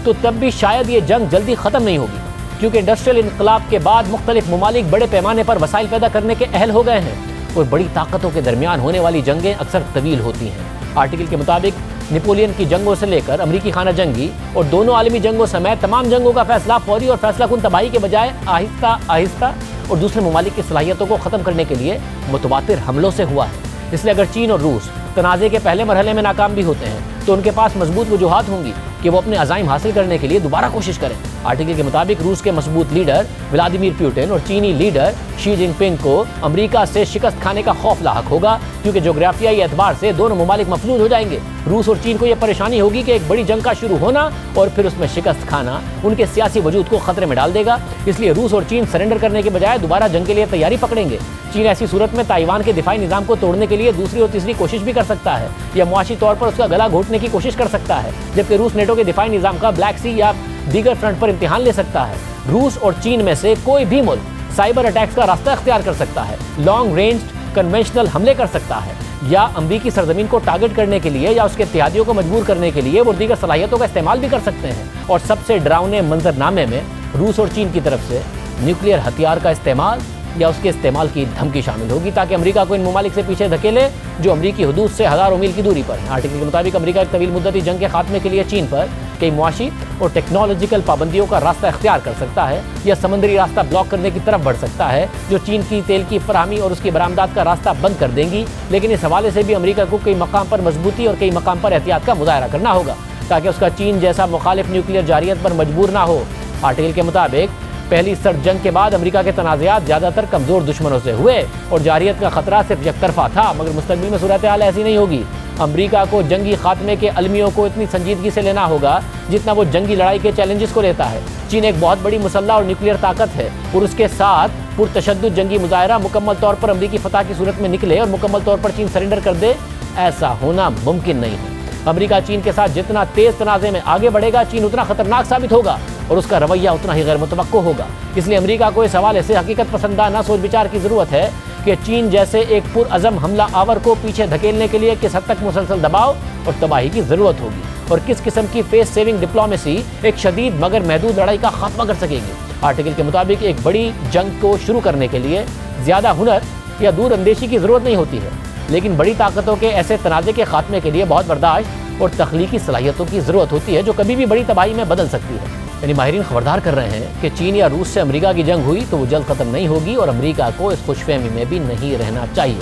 [SPEAKER 1] तो तब भी शायद ये जंग जल्दी ख़त्म नहीं होगी, क्योंकि इंडस्ट्रियल इनकलाब के बाद मुख्तलिफ ममालिक बड़े पैमाने पर वसाइल पैदा करने के अहल हो गए हैं और बड़ी ताकतों के दरमियान होने वाली जंगें अक्सर तवील होती हैं। आर्टिकल के मुताबिक नेपोलियन की जंगों से लेकर अमरीकी खाना जंगी और दोनों आलमी जंगों समेत तमाम जंगों का फैसला फौरी और फैसला कुन तबाही के बजाय आहिस्ता आहिस्ता और दूसरे ममालिक की सलाहियतों को ख़त्म करने के लिए मुतवातिर हमलों से हुआ है। इसलिए अगर चीन और रूस तनाज़े के पहले मरहले में नाकाम भी होते हैं तो उनके पास मजबूत वजूहात होंगी कि वो अपने अज़ाइम हासिल करने के लिए दोबारा कोशिश करें। आर्टिकल के मुताबिक रूस के मजबूत लीडर व्लादिमीर पुतिन और चीनी लीडर शी जिनपिंग को अमेरिका से शिकस्त खाने का खौफ लाहक होगा, क्योंकि जोग्राफियाई एतबार से दोनों ममालिक मफलूज हो जाएंगे। रूस और चीन को यह परेशानी होगी कि एक बड़ी जंग का शुरू होना और फिर उसमें शिकस्त खाना उनके सियासी वजूद को खतरे में डाल देगा। इसलिए रूस और चीन सरेंडर करने के बजाय दोबारा जंग के लिए तैयारी पकड़ेंगे। चीन ऐसी सूरत में ताइवान के दिफाई निज़ाम को तोड़ने के लिए दूसरी और तीसरी कोशिश भी कर सकता है या मुआशी तौर पर उसका गला घोटने की कोशिश कर सकता है, जबकि रूस नेटो के दिफाई निज़ाम का ब्लैक सी या दीगर फ्रंट पर इम्तिहान ले सकता है। रूस और चीन में से कोई भी मुल्क साइबर अटैक्स का रास्ता अख्तियार कर सकता है, लॉन्ग रेंज कन्वेंशनल हमले कर सकता है या अमरीकी सरजमीन को टारगेट करने के लिए या उसके इत्तेहादियों को मजबूर करने के लिए वो दीगर सलाहियतों का इस्तेमाल भी कर सकते हैं। और सबसे डरावने मंजरनामे में रूस और चीन की तरफ से न्यूक्लियर हथियार का इस्तेमाल या उसके इस्तेमाल की धमकी शामिल होगी, ताकि अमेरिका को इन ममालिक से पीछे धकेले जो अमरीकी हदूद से हज़ारों मील की दूरी पर है। आर्टिकल के मुताबिक अमेरिका एक तवील मुद्दती जंग के खात्मे के लिए चीन पर कई मुआशी और टेक्नोलॉजिकल पाबंदियों का रास्ता इख्तियार कर सकता है या समंदरी रास्ता ब्लॉक करने की तरफ बढ़ सकता है, जो चीन की तेल की फराहमी और उसकी बरामदात का रास्ता बंद कर देंगी। लेकिन इस हवाले से भी अमेरिका को कई मकाम पर मजबूती और कई मकाम पर एहतियात का मुजाहरा करना होगा, ताकि उसका चीन जैसा मुखालिफ न्यूक्लियर जारियत पर मजबूर ना हो। आर्टिकल के मुताबिक पहली सर्द जंग के बाद अमेरिका के तनाज़ात ज़्यादातर कमज़ोर दुश्मनों से हुए और जारियत का खतरा सिर्फ यकतरफा था, मगर मुस्तक़बिल में सूरत हाल ऐसी नहीं होगी। अमेरिका को जंगी खात्मे के अलमियों को इतनी संजीदगी से लेना होगा जितना वो जंगी लड़ाई के चैलेंजेस को लेता है। चीन एक बहुत बड़ी मुसल्लह और न्यूक्लियर ताकत है और उसके साथ पुरतशद्दुद जंगी मुजाहरा मुकम्मल तौर पर अमरीकी फतह की सूरत में निकले और मुकम्मल तौर पर चीन सरेंडर कर दे, ऐसा होना मुमकिन नहीं है। अमेरिका चीन के साथ जितना तेज तनाज़े में आगे बढ़ेगा, चीन उतना खतरनाक साबित होगा और उसका रवैया उतना ही गैर मुतवक्को होगा। इसलिए अमेरिका को इस हवाले से हकीकत पसंदाना सोच विचार की ज़रूरत है कि चीन जैसे एक पुरअज़म हमला आवर को पीछे धकेलने के लिए किस हद तक मुसलसल दबाव और तबाही की ज़रूरत होगी और किस किस्म की फेस सेविंग डिप्लोमेसी एक शदीद मगर महदूद लड़ाई का खात्मा कर सकेगी। आर्टिकल के मुताबिक एक बड़ी जंग को शुरू करने के लिए ज़्यादा हुनर या दूर अंदेशी की ज़रूरत नहीं होती है, लेकिन बड़ी ताकतों के ऐसे तनाज़े के खात्मे के लिए बहुत बर्दाश्त और तख्लीकी सलाहियतों की ज़रूरत होती है, जो कभी भी बड़ी तबाही में बदल सकती है। यानी माहिरीन खबरदार कर रहे हैं कि चीन या रूस से अमेरिका की जंग हुई तो वो जल्द ख़त्म नहीं होगी और अमेरिका को इस खुशफहमी में भी नहीं रहना चाहिए।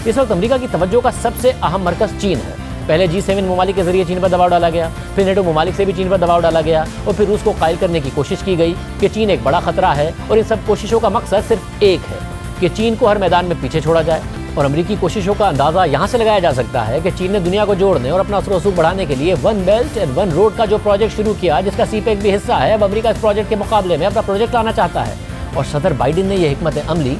[SPEAKER 1] इस वक्त अमेरिका की तवज्जो का सबसे अहम मरकज़ चीन है। पहले G7 ममालिक के ज़रिए चीन पर दबाव डाला गया, फिर नेटो ममालिक से भी चीन पर दबाव डाला गया और फिर रूस को कायल करने की कोशिश की गई कि चीन एक बड़ा ख़तरा है। और इन सब कोशिशों का मकसद सिर्फ एक है कि चीन को हर मैदान में पीछे छोड़ा जाए। और अमरीकी कोशिशों का अंदाज़ा यहाँ से लगाया जा सकता है कि चीन ने दुनिया को जोड़ने और अपना असर रसूख बढ़ाने के लिए one belt and one road का जो प्रोजेक्ट शुरू किया, जिसका CPEC भी हिस्सा है, अब अमेरिका इस प्रोजेक्ट के मुकाबले में अपना प्रोजेक्ट लाना चाहता है। और सदर बाइडेन ने यह हिकमत अमली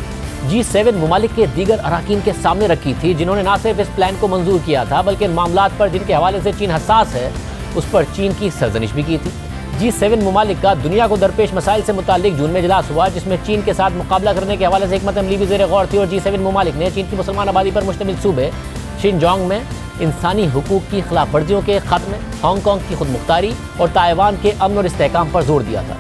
[SPEAKER 1] G7 ममालिक के दीगर अराकीन के सामने रखी थी, जिन्होंने न सिर्फ इस प्लान को मंजूर किया था बल्कि इन मामलात पर जिनके हवाले से चीन हसास है उस पर चीन की सरजनिश भी की थी। G7 ममालिक का दुनिया को दरपेश मसाइल से मुतालिक जून में इजलास हुआ, जिसमें चीन के साथ मुकाबला करने के हवाले से हिकमत अमली भी ज़ेर गौर थी। और G7 ममालिक ने चीन की मुसलमान आबादी पर मुश्तमिल सूबे शिनजोंग में इंसानी हुकूक की खिलाफ वर्जियों के खात्मे, हांगकॉन्ग की खुद मुख्तारी और ताइवान के अमन और इस्तेहकाम पर जोर दिया था।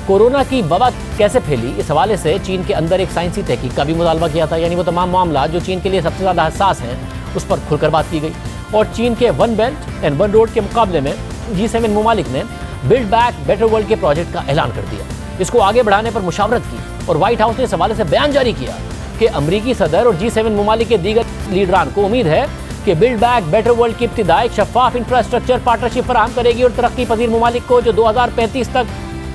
[SPEAKER 1] कोरोना की वबा कैसे फैली, इस हवाले से चीन के अंदर एक साइंसी तहकीक का भी मुतालबा किया था। यानी वो तमाम मामला जो चीन के लिए सबसे ज़्यादा हसास हैं उस पर खुलकर बात की गई। और चीन के one belt and one road के मुकाबले में G7 ममालिक ने बिल्ड बैक बेटर वर्ल्ड के प्रोजेक्ट का ऐलान कर दिया। इसको आगे बढ़ाने पर मुशावरत की और व्हाइट हाउस ने इस हवाले से बयान जारी किया कि अमरीकी सदर और G7 ममालिक के दीगर लीडरान को उम्मीद है कि बिल्ड बैक बेटर वर्ल्ड की इब्तिदा एक शफाफ इंफ्रास्ट्रक्चर पार्टनरशिप फराहम करेगी और तरक्की पजीर ममालिक को जो 2035 तक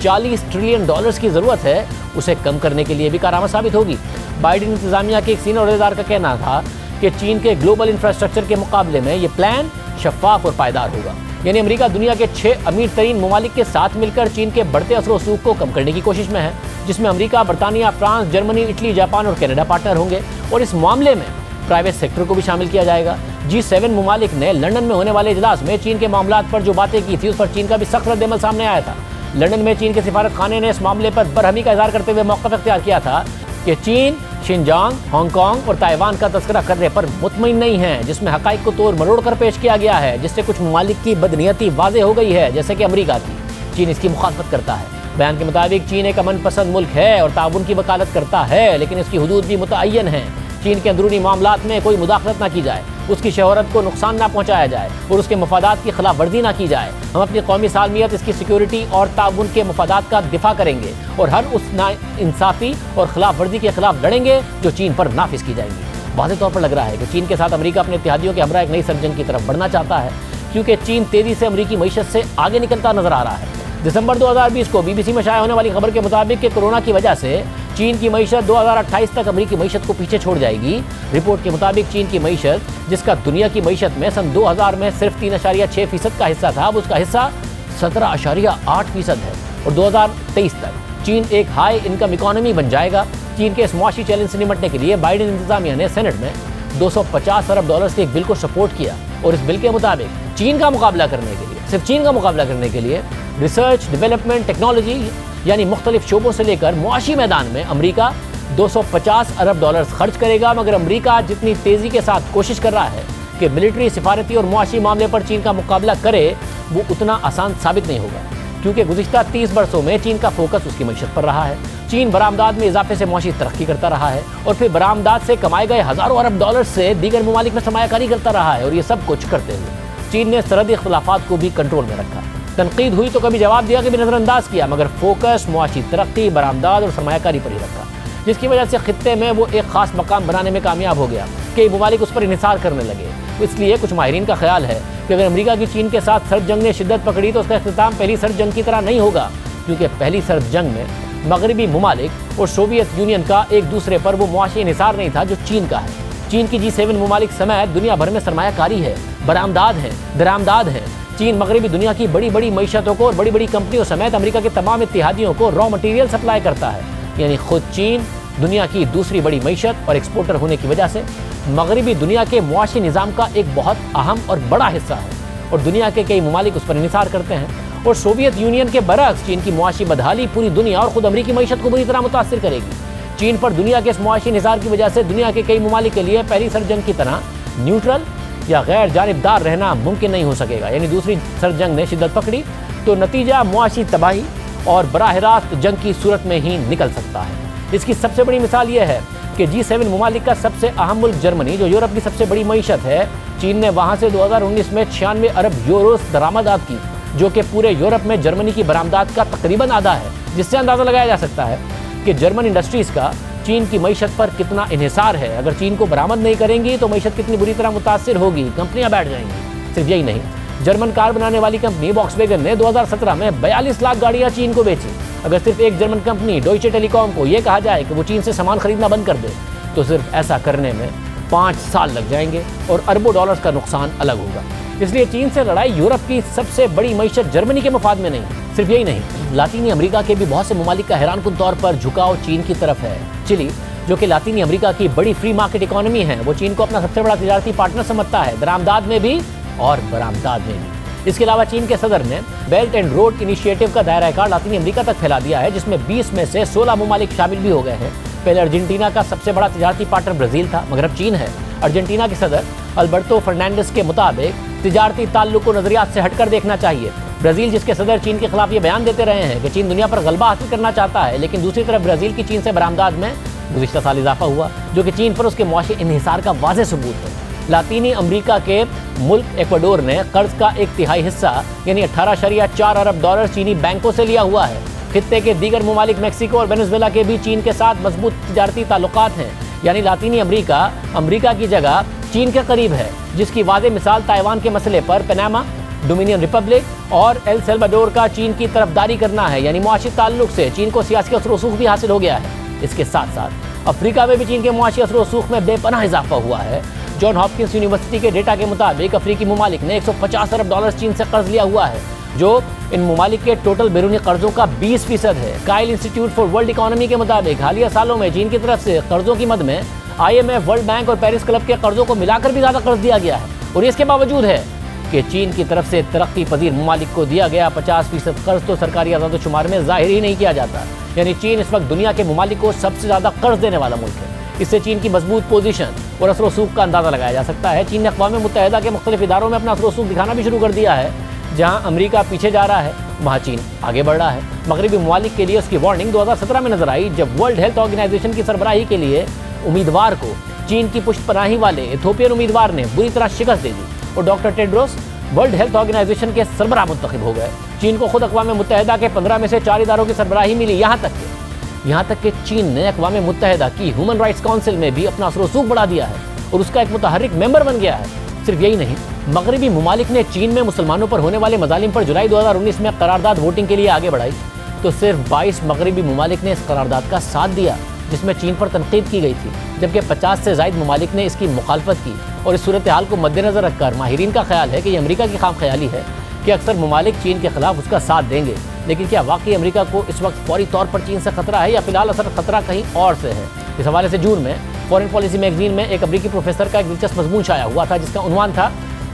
[SPEAKER 1] $40 ट्रिलियन की ज़रूरत है उसे कम करने के लिए भी कारआमद साबित होगी। बाइडेन इंतजामिया के एक सीनियर अहदेदार का कहना था कि चीन के ग्लोबल इंफ्रास्ट्रक्चर के मुकाबले में ये प्लान शफाफ और पायदार होगा। यानी अमेरिका दुनिया के 6 अमीर तरीन ममालिक के साथ मिलकर चीन के बढ़ते असर रसूख को कम करने की कोशिश में है, जिसमें अमेरिका, बरतानिया, फ्रांस, जर्मनी, इटली, जापान और कनाडा पार्टनर होंगे। और इस मामले में प्राइवेट सेक्टर को भी शामिल किया जाएगा। G7 ममालिक ने लंदन में होने वाले इजलास में चीन के मामलात पर जो बातें की थी उस पर चीन का भी सख्त रद्द-ए-अमल सामने आया था। लंदन में चीन के सिफारत खाने ने इस मामले पर बरहमी का इजहार करते हुए मौक़िफ़ इख्तियार किया था कि चीन शिनजांग, हांगकांग और ताइवान का तस्करा करने पर मुतमईन नहीं हैं, जिसमें हकाइक को तोड़ मरोड़ कर पेश किया गया है, जिससे कुछ ममालिक की बदनीयती वाज़ेह हो गई है, जैसे कि अमेरिका की। चीन इसकी मुखालफत करता है। बयान के मुताबिक चीन एक अमन पसंद मुल्क है और ताउन की वकालत करता है, लेकिन इसकी हुदूद भी मुतअय्यन हैं। चीन के अंदरूनी मामलात में कोई मुदाखलत ना की जाए, उसकी शोहरत को नुकसान ना पहुँचाया जाए और उसके मफादात की खिलाफ वर्जी ना की जाए। हम अपनी कौमी सालमियत, इसकी सिक्योरिटी और ताउन के मफादात का दिफा करेंगे और हर उस नाइंसाफ़ी और खिलाफ वर्जी के खिलाफ लड़ेंगे जो चीन पर नाफिज की जाएंगी। वाज़ेह तौर पर लग रहा है कि चीन के साथ अमेरिका अपने इत्तेहादियों के हमरा एक नई सरजंग की तरफ बढ़ना चाहता है, क्योंकि चीन तेज़ी से अमेरिकी मईशत से आगे निकलता नजर आ रहा है। दिसंबर 2020 को BBC में शाया होने वाली खबर के मुताबिक कि कोरोना की वजह से चीन की मईशत 2028 तक अमेरिकी मईशत को पीछे छोड़ जाएगी। रिपोर्ट के मुताबिक चीन की मईशत, जिसका दुनिया की मईशत में सन 2000 में सिर्फ 3.6% का हिस्सा था, अब उसका हिस्सा 17.8% है और 2023 तक चीन एक हाई इनकम इकोनॉमी बन जाएगा। चीन के इस मुआशी चैलेंज से निपटने के लिए बाइडेन इंतजामिया ने सेनेट में $250 अरब के एक बिल को सपोर्ट किया और इस बिल के मुताबिक चीन का मुकाबला करने के लिए, सिर्फ चीन का मुकाबला करने के लिए रिसर्च, डेवलपमेंट, टेक्नोलॉजी यानी मुख्तलिफ शोबों से लेकर मुआशी मैदान में अमेरिका $250 अरब खर्च करेगा। मगर अमेरिका जितनी तेज़ी के साथ कोशिश कर रहा है कि मिलिट्री, सिफारती और मुआशी मामले पर चीन का मुकाबला करे, वो उतना आसान साबित नहीं होगा, क्योंकि गुज़िश्ता 30 बरसों में चीन का फोकस उसकी मईशत पर रहा है। चीन बरामदात में इजाफे से मुआशी तरक्की करता रहा है और फिर बरामदात से कमाए गए हज़ारों अरब डॉलर से दीगर ममालिक में सरमायाकारी करता रहा है। और ये सब कुछ करते हुए चीन ने सरहदी इख्तिलाफात को भी कंट्रोल में रखा। तनकीद हुई तो कभी जवाब दिया, कभी नज़रअंदाज किया, मगर फोकस मुआशी तरक्की, बरामदात और सरमायाकारी पर ही रखा, जिसकी वजह से खित्ते में वो एक ख़ास मकाम बनाने में कामयाब हो गया। कई ममालिक उस पर इन्हिसार करने लगे। इसलिए कुछ माहिरीन का ख्याल है कि अगर अमेरिका की चीन के साथ सर्द जंग ने शिद्दत पकड़ी तो उसका इख्तिताम पहली सर्द जंग की तरह नहीं होगा, क्योंकि पहली सर्द जंग में मगरबी ममालिक और सोवियत यूनियन का एक दूसरे पर वो मुआशी इन्हिसार नहीं था जो चीन का है। चीन की G7 ममालिक समेत दुनिया भर में सरमायाकारी है, बरामदाद है, दरामदाद है। चीन मगरबी दुनिया की बड़ी बड़ी मईशतों को और बड़ी बड़ी कंपनियों समेत अमेरिका के तमाम इत्तेहादियों को रॉ मटेरियल सप्लाई करता है। यानी खुद चीन दुनिया की दूसरी बड़ी मईशत और एक्सपोर्टर होने की वजह से मगरबी दुनिया के मुआशी निज़ाम का एक बहुत अहम और बड़ा हिस्सा है और दुनिया के कई ममालिक उस पर इन्हिसार करते हैं। और सोवियत यूनियन के बरक्स चीन की मुआशी बदहाली पूरी दुनिया और खुद अमेरिकी मईशत को बुरी तरह मुतासिर करेगी। चीन पर दुनिया के इस मुआशी निज़ार की वजह से दुनिया के कई ममालिक के लिए पहली सर्द जंग की तरह न्यूट्रल या गैर जानिबदार रहना मुमकिन नहीं हो सकेगा। यानी दूसरी सर्द जंग ने शिद्दत पकड़ी तो नतीजा मुआशी तबाही और बराह रास्त जंग की सूरत में ही निकल सकता है। इसकी सबसे बड़ी मिसाल यह है कि G7 ममालिक का सबसे अहम मुल्क जर्मनी, जो यूरोप की सबसे बड़ी मईशत है, चीन ने वहाँ से 2019 में 96 अरब यूरोस दरामदात की, जो कि पूरे यूरोप में जर्मनी की बरामदात का तकरीबन आधा है, जिससे अंदाज़ा लगाया जा सकता है कि जर्मन इंडस्ट्रीज़ का चीन की मईशत पर कितना इन्हिसार है। अगर चीन को बरामद नहीं करेंगी तो मईशत कितनी बुरी तरह मुतासिर होगी, कंपनियां बैठ जाएंगी। सिर्फ यही नहीं, जर्मन कार बनाने वाली कंपनी वॉक्सवैगन ने 2017 में 42 लाख गाड़ियां चीन को बेची। अगर सिर्फ एक जर्मन कंपनी डॉइचे टेलीकॉम को यह कहा जाए कि वो चीन से सामान खरीदना बंद कर दे, तो सिर्फ ऐसा करने में 5 साल लग जाएंगे और अरबों डॉलर्स का नुकसान अलग होगा। इसलिए चीन से लड़ाई यूरोप की सबसे बड़ी मईशत जर्मनी के मफाद में नहीं। सिर्फ यही नहीं, लातीनी अमेरिका के भी बहुत से ममालिक का हैरानकुन तौर पर झुकाव चीन की तरफ है। चिली, जो कि लातीनी अमेरिका की बड़ी फ्री मार्केट इकोनॉमी है, वो चीन को अपना सबसे बड़ा तिजारती पार्टनर समझता है, दरामदाद में भी और बरामदाद में भी। इसके अलावा चीन के सदर ने बेल्ट एंड रोड इनिशिएटिव का दायरा कार लातीनी अमेरिका तक फैला दिया है, जिसमें 20 में से 16 ममालिक शामिल भी हो गए हैं। पहले अर्जेंटीना का सबसे बड़ा तिजारती पार्टनर ब्राज़ील था, मगर अब चीन है। अर्जेंटीना के सदर अल्बर्टो फर्नांडिस के मुताबिक तिजारती ताल्लुक को नजरियात से हटकर देखना चाहिए। ब्राज़ील, जिसके सदर चीन के खिलाफ ये बयान देते रहे हैं कि चीन दुनिया पर गलबा हासिल करना चाहता है, लेकिन दूसरी तरफ ब्राज़ील की चीन से बरामदाद में गुज़िश्ता साल इजाफा हुआ, जो कि चीन पर उसके मुआशी इन्हिसार का वाज़ेह सबूत है। लातीनी अमेरिका के मुल्क एक्वाडोर ने कर्ज का 1/3 हिस्सा यानी 18.4 अरब डॉलर चीनी बैंकों से लिया हुआ है। खित्ते के दीगर ममालिक मेक्सिको और वेनेजुएला के भी चीन के साथ मजबूत तिजारती ताल्लुकात हैं। यानी लातीनी अमेरिका अमेरिका की जगह चीन के करीब है, जिसकी वाज़ेह मिसाल ताइवान के मसले पर पनामा, डोमिनियन रिपब्लिक और एल सल्वाडोर का चीन की तरफदारी करना है। यानी मुआशी ताल्लुक से चीन को सियासी असर रसूख भी हासिल हो गया है। इसके साथ साथ अफ्रीका में भी चीन के मुआशी असर रसूख में बेपनाह इजाफा हुआ है। जॉन हॉपकिंस यूनिवर्सिटी के डेटा के मुताबिक अफ्रीकी ममालिक ने 150 अरब डॉलर चीन से कर्ज लिया हुआ है, जो इन ममालिक के टोटल बैरूनी कर्जों का 20% है। Kyle institute for world economy के मुताबिक हालिया सालों में चीन की तरफ से कर्जों की मद में IMF, वर्ल्ड बैंक और पेरिस क्लब के कर्जों को मिलाकर भी ज़्यादा कर्ज दिया गया है। और इसके बावजूद है कि चीन की तरफ से तरक्की पजीर ममालिक को दिया गया 50% कर्ज तो सरकारी आज़ादोशुमार में ज़ाहिर ही नहीं किया जाता। यानी चीन इस वक्त दुनिया के ममालिक को सबसे ज़्यादा कर्ज देने वाला मुल्क है। اس سے چین کی مضبوط پوزیشن اور اثر و رسوخ کا اندازہ لگایا جا سکتا ہے۔ چین نے اقوام متحدہ کے مختلف اداروں میں اپنا اثر و رسوخ دکھانا بھی شروع کر دیا ہے۔ جہاں امریکہ پیچھے جا رہا ہے وہاں چین آگے بڑھ رہا ہے۔ مغربی ممالک کے لیے اس کی وارننگ 2017 میں نظر آئی جب ورلڈ ہیلتھ آرگنائزیشن کی سربراہی کے لیے امیدوار کو چین کی پشت پناہی والے ایتھوپین امیدوار نے بری طرح شکست دے دی اور doctor Tedros World Health Organization کے سربراہ منتخب ہو گئے۔ چین کو خود اقوام متحدہ کے 15 میں سے 4 اداروں کی سربراہی ملی، یہاں تک کہ چین نے اقوام متحدہ کی ہیومن رائٹس کونسل میں بھی اپنا اثر و رسوخ بڑھا دیا ہے اور اس کا ایک متحرک ممبر بن گیا ہے۔ صرف یہی نہیں، مغربی ممالک نے چین میں مسلمانوں پر ہونے والے مظالم پر جولائی 2019 میں قرارداد ووٹنگ کے لیے آگے بڑھائی تو صرف 22 مغربی ممالک نے اس قرارداد کا ساتھ دیا جس میں چین پر تنقید کی گئی تھی، جبکہ 50 سے زائد ممالک نے اس کی مخالفت کی۔ اور اس صورتحال کو مد نظر رکھ کر ماہرین کا خیال ہے کہ یہ امریکہ کی خام خیالی ہے کہ اکثر ممالک چین کے خلاف اس کا ساتھ دیں گے، لیکن کیا واقعی امریکہ کو اس وقت فوری طور پر چین سے خطرہ ہے یا فی الحال اصل خطرہ کہیں اور سے ہے؟ اس حوالے سے جون میں فورن پالیسی میگزین میں ایک امریکی پروفیسر کا ایک دلچسپ مضمون شائع ہوا تھا جس کا عنوان تھا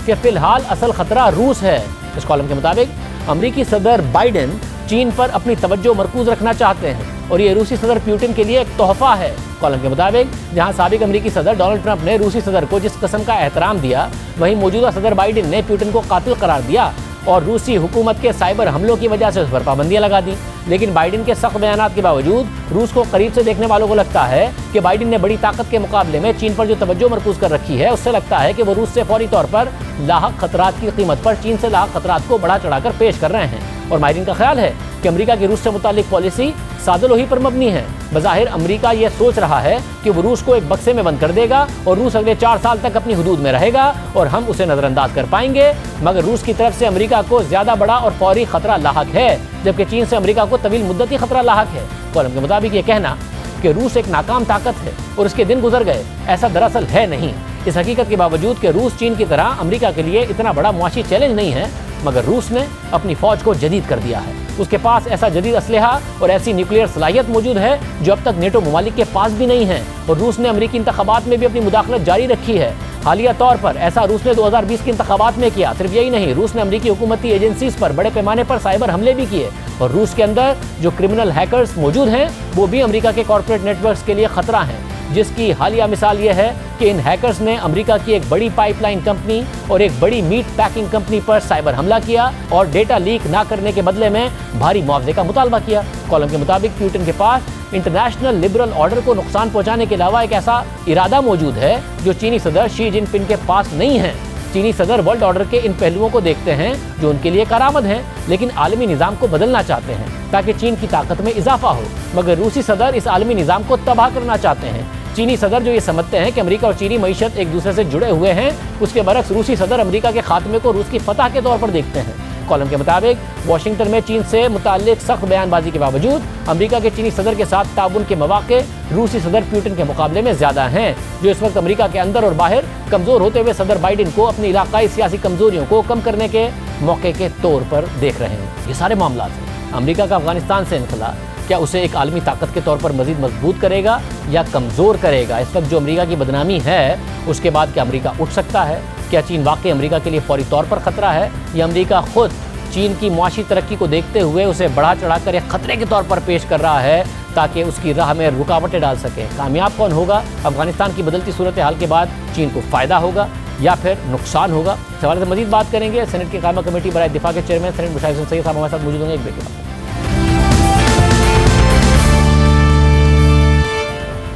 [SPEAKER 1] کہ فی الحال اصل خطرہ روس ہے۔ اس کالم کے مطابق امریکی صدر بائیڈن چین پر اپنی توجہ مرکوز رکھنا چاہتے ہیں اور یہ روسی صدر پیوٹن کے لیے ایک تحفہ ہے۔ کالم کے مطابق جہاں سابق امریکی صدر ڈونلڈ ٹرمپ نے روسی صدر کو جس قسم کا احترام دیا، وہیں موجودہ صدر بائیڈن نے پیوٹن کو قاتل قرار دیا اور روسی حکومت کے سائبر حملوں کی وجہ سے اس پر پابندیاں لگا دی۔ لیکن بائیڈن کے سخت بیانات کے باوجود روس کو قریب سے دیکھنے والوں کو لگتا ہے کہ بائیڈن نے بڑی طاقت کے مقابلے میں چین پر جو توجہ مرکوز کر رکھی ہے اس سے لگتا ہے کہ وہ روس سے فوری طور پر لاحق خطرات کی قیمت پر چین سے لاحق خطرات کو بڑھا چڑھا کر پیش کر رہے ہیں۔ اور ماہرین کا خیال ہے کہ امریکہ کی روس سے متعلق پالیسی سادہ لوہی پر مبنی ہے۔ بظاہر امریکہ یہ سوچ رہا ہے کہ وہ روس کو ایک بکسے میں بند کر دے گا اور روس اگلے 4 سال تک اپنی حدود میں رہے گا اور ہم اسے نظر انداز کر پائیں گے، مگر روس کی طرف سے امریکہ کو زیادہ بڑا اور فوری خطرہ لاحق ہے جبکہ چین سے امریکہ کو طویل مدتی خطرہ لاحق ہے۔ کالم کے مطابق یہ کہنا کہ روس ایک ناکام طاقت ہے اور اس کے دن گزر گئے، ایسا دراصل ہے نہیں۔ اس حقیقت کے باوجود کہ روس چین کی طرح امریکہ کے لیے اتنا بڑا معاشی چیلنج نہیں ہے، مگر روس نے اپنی فوج کو جدید کر دیا ہے۔ اس کے پاس ایسا جدید اسلحہ اور ایسی نیوکلیئر صلاحیت موجود ہے جو اب تک نیٹو ممالک کے پاس بھی نہیں ہے، اور روس نے امریکی انتخابات میں بھی اپنی مداخلت جاری رکھی ہے۔ حالیہ طور پر ایسا روس نے 2020 کے انتخابات میں کیا۔ صرف یہی نہیں، روس نے امریکی حکومتی ایجنسیز پر بڑے پیمانے پر سائبر حملے بھی کیے، اور روس کے اندر جو کرمنل ہیکرز موجود ہیں وہ بھی امریکہ کے کارپوریٹ نیٹ ورکس کے لیے خطرہ ہیں، جس کی حالیہ مثال یہ ہے کہ ان ہیکرز نے امریکہ کی ایک بڑی پائپ لائن کمپنی اور ایک بڑی میٹ پیکنگ کمپنی پر سائبر حملہ کیا اور ڈیٹا لیک نہ کرنے کے بدلے میں بھاری معاوضے کا مطالبہ کیا۔ کالم کے مطابق پیوٹن کے پاس انٹرنیشنل لبرل آرڈر کو نقصان پہنچانے کے علاوہ ایک ایسا ارادہ موجود ہے جو چینی صدر شی جن پنگ کے پاس نہیں ہے۔ چینی صدر ورلڈ آرڈر کے ان پہلوؤں کو دیکھتے ہیں جو ان کے لیے کارآمد ہیں، لیکن عالمی نظام کو بدلنا چاہتے ہیں تاکہ چین کی طاقت میں اضافہ ہو، مگر روسی صدر اس عالمی نظام کو تباہ کرنا چاہتے ہیں۔ چینی صدر جو یہ سمجھتے ہیں کہ امریکہ اور چینی معیشت ایک دوسرے سے جڑے ہوئے ہیں، اس کے برعکس روسی صدر امریکہ کے خاتمے کو روس کی فتح کے طور پر دیکھتے ہیں۔ کالم کے مطابق واشنگٹن میں چین سے متعلق سخت بیان بازی کے باوجود امریکہ کے چینی صدر کے ساتھ تعاون کے مواقع روسی صدر پیوٹن کے مقابلے میں زیادہ ہیں، جو اس وقت امریکہ کے اندر اور باہر کمزور ہوتے ہوئے صدر بائیڈن کو اپنی علاقائی سیاسی کمزوریوں کو کم کرنے کے موقع کے طور پر دیکھ رہے ہیں۔ یہ سارے معاملات ہیں۔ امریکہ کا افغانستان سے انخلا کیا اسے ایک عالمی طاقت کے طور پر مزید مضبوط کرے گا یا کمزور کرے گا؟ اس وقت جو امریکہ کی بدنامی ہے اس کے بعد کیا امریکہ اٹھ سکتا ہے؟ کیا چین واقعی امریکہ کے لیے فوری طور پر خطرہ ہے یا امریکہ خود چین کی معاشی ترقی کو دیکھتے ہوئے اسے بڑھا چڑھا کر ایک خطرے کے طور پر پیش کر رہا ہے تاکہ اس کی راہ میں رکاوٹیں ڈال سکے؟ کامیاب کون ہوگا؟ افغانستان کی بدلتی صورتحال کے بعد چین کو فائدہ ہوگا یا پھر نقصان ہوگا؟ اس حوالے سے مزید بات کریں گے۔ سینٹ کی قائمہ کمیٹی برائے دفاع کے چیئرمین سینٹ مشاہد حسین سید صاحب ہمارے ساتھ موجود ہوں گے۔ ایک بریک کے بعد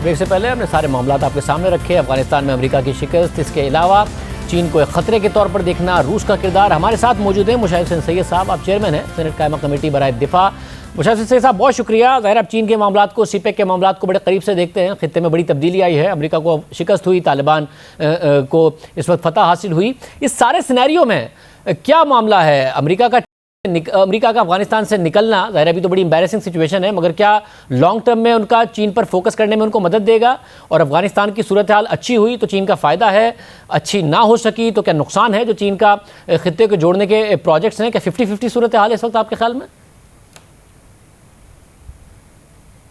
[SPEAKER 1] بریک سے پہلے ہم نے سارے معاملات آپ کے سامنے رکھے۔ افغانستان میں امریکہ کی شکست، اس کے علاوہ چین کو ایک خطرے کے طور پر دیکھنا، روس کا کردار۔ ہمارے ساتھ موجود ہیں مشاہد حسین سید صاحب، آپ چیئرمین ہیں سینٹ قائمہ کمیٹی برائے دفاع۔ مشاہد حسین سید صاحب بہت شکریہ۔ ظاہر آپ چین کے معاملات کو، سی پیک کے معاملات کو بڑے قریب سے دیکھتے ہیں۔ خطے میں بڑی تبدیلی آئی ہے، امریکہ کو شکست ہوئی، طالبان کو اس وقت فتح حاصل ہوئی۔ اس سارے سینیریو میں کیا معاملہ ہے؟ امریکہ کا افغانستان سے نکلنا ظاہر ابھی تو بڑی امبیرسنگ سچویشن ہے، مگر کیا لانگ ٹرم میں ان کا چین پر فوکس کرنے میں ان کو مدد دے گا؟ اور افغانستان کی صورتحال اچھی ہوئی تو چین کا فائدہ ہے، اچھی نہ ہو سکی تو کیا نقصان ہے جو چین کا خطے کو جوڑنے کے پروجیکٹس ہیں؟ کیا 50-50 صورتحال ہے اس وقت آپ کے خیال میں؟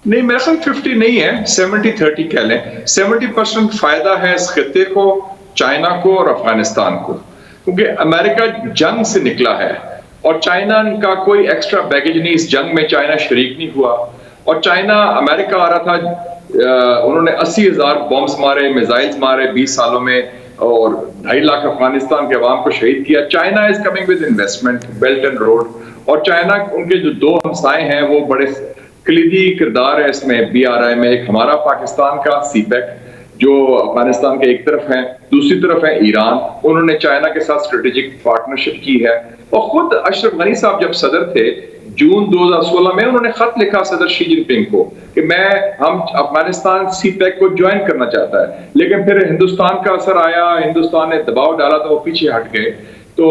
[SPEAKER 9] نہیں، میرے خیال 50 نہیں ہے، 70-30 کہہ لیں۔ 70% فائدہ ہے اس خطے کو، چائنا کو اور افغانستان کو، کیونکہ امریکہ جنگ سے نکلا ہے اور چائنا کا کوئی ایکسٹرا بیگیج نہیں، اس جنگ میں چائنا شریک نہیں ہوا، اور چائنا امریکہ آ رہا تھا انہوں نے 80,000 بمبس مارے، میزائلز مارے 20 سالوں میں، اور 2.5 لاکھ افغانستان کے عوام کو شہید کیا. China is coming with investment, belt and road. اور چائنا ان کے جو 2 ہمسائے ہیں وہ بڑے کلیدی کردار ہے اس میں BRI میں. ایک ہمارا پاکستان کا CPEC جو افغانستان کے ایک طرف ہیں، دوسری طرف ہے ایران. انہوں نے چائنا کے ساتھ اسٹریٹجک پارٹنرشپ کی ہے. اور خود اشرف غنی صاحب جب صدر تھے جون 2016 میں، انہوں نے خط لکھا صدر شی جن پنگ کو کہ ہم افغانستان CPEC کو جوائن کرنا چاہتا ہے. لیکن پھر ہندوستان کا اثر آیا، ہندوستان نے دباؤ ڈالا تو وہ پیچھے ہٹ گئے. تو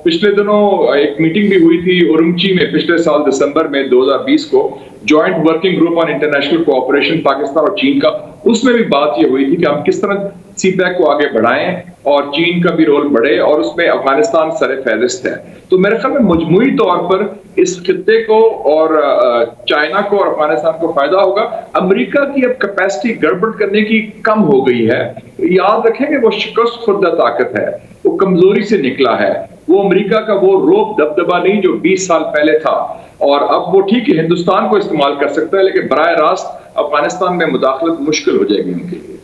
[SPEAKER 9] پچھلے دنوں ایک میٹنگ بھی ہوئی تھی اورمچی میں پچھلے سال دسمبر میں 2020 کو، joint working group on international cooperation Pakistan اور چین کا. اس میں بھی بات یہ ہوئی تھی کہ ہم کس طرح CPEC کو آگے بڑھائیں اور چین کا بھی رول بڑھے، اور اس میں افغانستان سر فہرست ہے. تو میرے خیال میں مجموعی طور پر اس خطے کو اور چائنا کو اور افغانستان کو فائدہ ہوگا. امریکہ کی اب کیپیسٹی گڑبڑ کرنے کی کم ہو گئی ہے. یاد رکھیں کہ وہ شکست خوردہ طاقت ہے، وہ کمزوری سے نکلا ہے. وہ امریکہ کا وہ روب دبدبا نہیں جو 20 سال پہلے تھا. اور اب وہ ٹھیک ہے ہندوستان کو استعمال کر سکتا ہے، لیکن براہ راست افغانستان میں مداخلت مشکل ہو جائے گی ان کے لیے.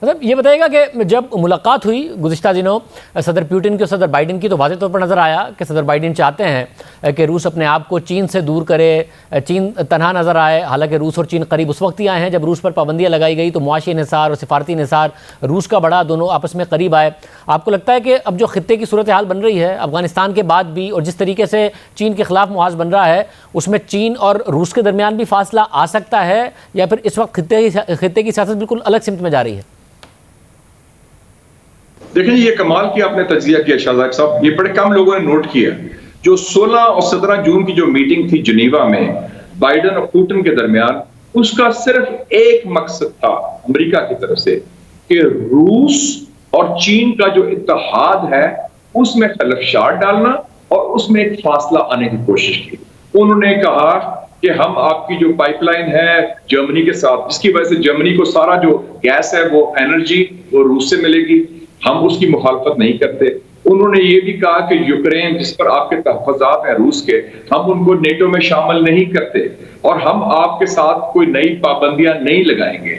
[SPEAKER 1] مطلب یہ بتائیے گا کہ جب ملاقات ہوئی گزشتہ دنوں صدر پیوٹن کی اور صدر بائیڈن کی، تو واضح طور پر نظر آیا کہ صدر بائیڈن چاہتے ہیں کہ روس اپنے آپ کو چین سے دور کرے، چین تنہا نظر آئے. حالانکہ روس اور چین قریب اس وقت ہی آئے ہیں جب روس پر پابندیاں لگائی گئی تو معاشی انحصار اور سفارتی انحصار روس کا بڑا، دونوں آپس میں قریب آئے. آپ کو لگتا ہے کہ اب جو خطے کی صورتحال بن رہی ہے افغانستان کے بعد بھی، اور جس طریقے سے چین کے خلاف محاذ بن رہا ہے، اس میں چین اور روس کے درمیان بھی فاصلہ آ سکتا ہے، یا پھر اس وقت خطے کی سیاست بالکل الگ سمت میں جا رہی ہے؟
[SPEAKER 9] دیکھیں یہ کمال کی آپ نے تجزیہ کیا شہزاد صاحب، یہ بڑے کم لوگوں نے نوٹ کیا. جو 16 اور 17 جون کی جو میٹنگ تھی جنیوا میں بائیڈن اور پوٹن کے درمیان، اس کا صرف ایک مقصد تھا امریکہ کی طرف سے کہ روس اور چین کا جو اتحاد ہے اس میں خلفشات ڈالنا اور اس میں ایک فاصلہ آنے کی کوشش کی. انہوں نے کہا کہ ہم آپ کی جو پائپ لائن ہے جرمنی کے ساتھ، جس کی وجہ سے جرمنی کو سارا جو گیس ہے وہ انرجی وہ روس سے ملے گی، ہم اس کی مخالفت نہیں کرتے. انہوں نے یہ بھی کہا کہ یوکرین جس پر آپ کے تحفظات ہیں روس کے، ہم ان کو نیٹو میں شامل نہیں کرتے اور ہم آپ کے ساتھ کوئی نئی پابندیاں نہیں لگائیں گے.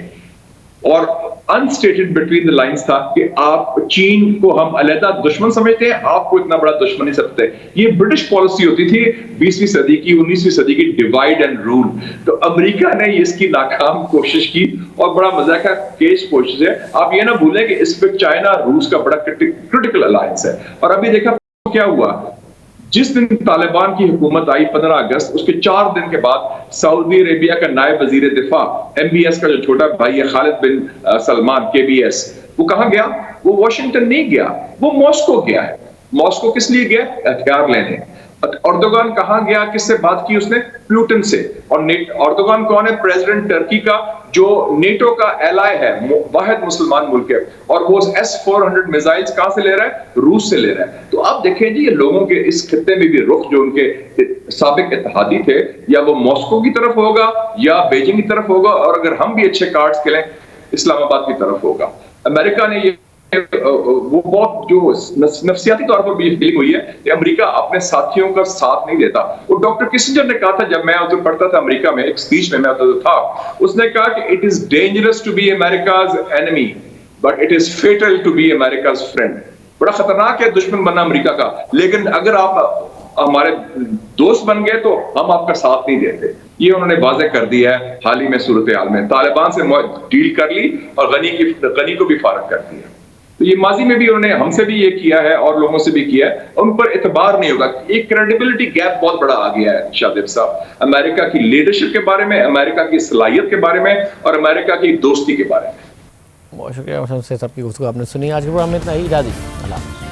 [SPEAKER 9] اور انسٹیٹڈ بٹوین دی لائنز تھا کہ آپ چین کو ہم علیحدہ دشمن سمجھتے ہیں، آپ کو اتنا بڑا دشمن نہیں سمجھتے. یہ برٹش پالیسی ہوتی تھی 20ویں صدی کی، 19ویں صدی کی، ڈیوائڈ اینڈ رول. تو امریکہ نے اس کی ناکام کوشش کی اور بڑا مذاقہ کیس کوشش ہے. آپ یہ نہ بھولیں کہ اس پہ چائنا روس کا بڑا کرٹیکل الائنس ہے. اور ابھی دیکھا کیا ہوا، جس دن طالبان کی حکومت آئی 15 اگست، اس کے 4 دن کے بعد سعودی عربیہ کا نائب وزیر دفاع MBS کا جو چھوٹا بھائی ہے خالد بن سلمان KBS، وہ کہاں گیا؟ وہ واشنگٹن نہیں گیا، وہ ماسکو گیا ہے. ماسکو کس لیے گیا؟ ہتھیار لینے. اردوغان کہاں گیا؟ کس سے بات کی اس نے؟ پیوٹن سے. اور اردوغان کون ہے؟ پریزیڈنٹ ٹرکی کا، جو نیٹو کا ایلائی ہے، واحد مسلمان ملک ہے. اور وہ S-400 میزائلز کہاں سے لے رہا ہے؟ روس سے لے رہا ہے. تو اب دیکھیں جی یہ لوگوں کے اس خطے میں بھی رخ جو ان کے سابق اتحادی تھے، یا وہ ماسکو کی طرف ہوگا یا بیجنگ کی طرف ہوگا، اور اگر ہم بھی اچھے کارڈز کھیلیں اسلام آباد کی طرف ہوگا. امریکہ نے یہ وہ بہت جو نفسیاتی طور پر بھی فیلنگ ہوئی ہے کہ امریکہ اپنے ساتھیوں کا ساتھ نہیں دیتا. اور ڈاکٹر کسنجر نے کہا تھا جب میں ادھر پڑھتا تھا امریکہ میں، ایک اسپیچ میں ادھر تھا، اس نے کہا کہ it is dangerous to be America's enemy but it is fatal to be America's friend. بڑا خطرناک ہے دشمن بننا امریکہ کا، لیکن اگر آپ ہمارے دوست بن گئے تو ہم آپ کا ساتھ نہیں دیتے. یہ انہوں نے واضح کر دیا ہے حال ہی میں صورتحال میں. طالبان سے ڈیل کر لی اور غنی کو بھی فارغ کر دیا. تو یہ ماضی میں بھی انہوں نے ہم سے بھی یہ کیا ہے اور لوگوں سے بھی کیا ہے. ان پر اعتبار نہیں ہوگا. ایک کریڈیبلٹی گیپ بہت بڑا آ گیا ہے شاہدیب صاحب، امریکہ کی لیڈرشپ کے بارے میں، امریکہ کی صلاحیت کے بارے میں اور امریکہ کی دوستی کے بارے میں.
[SPEAKER 1] بہت شکریہ صاحب کی گفتگو آپ نے سنی. آج کے پروگرام میں اتنا ہی. اجازت. اللہ حافظ.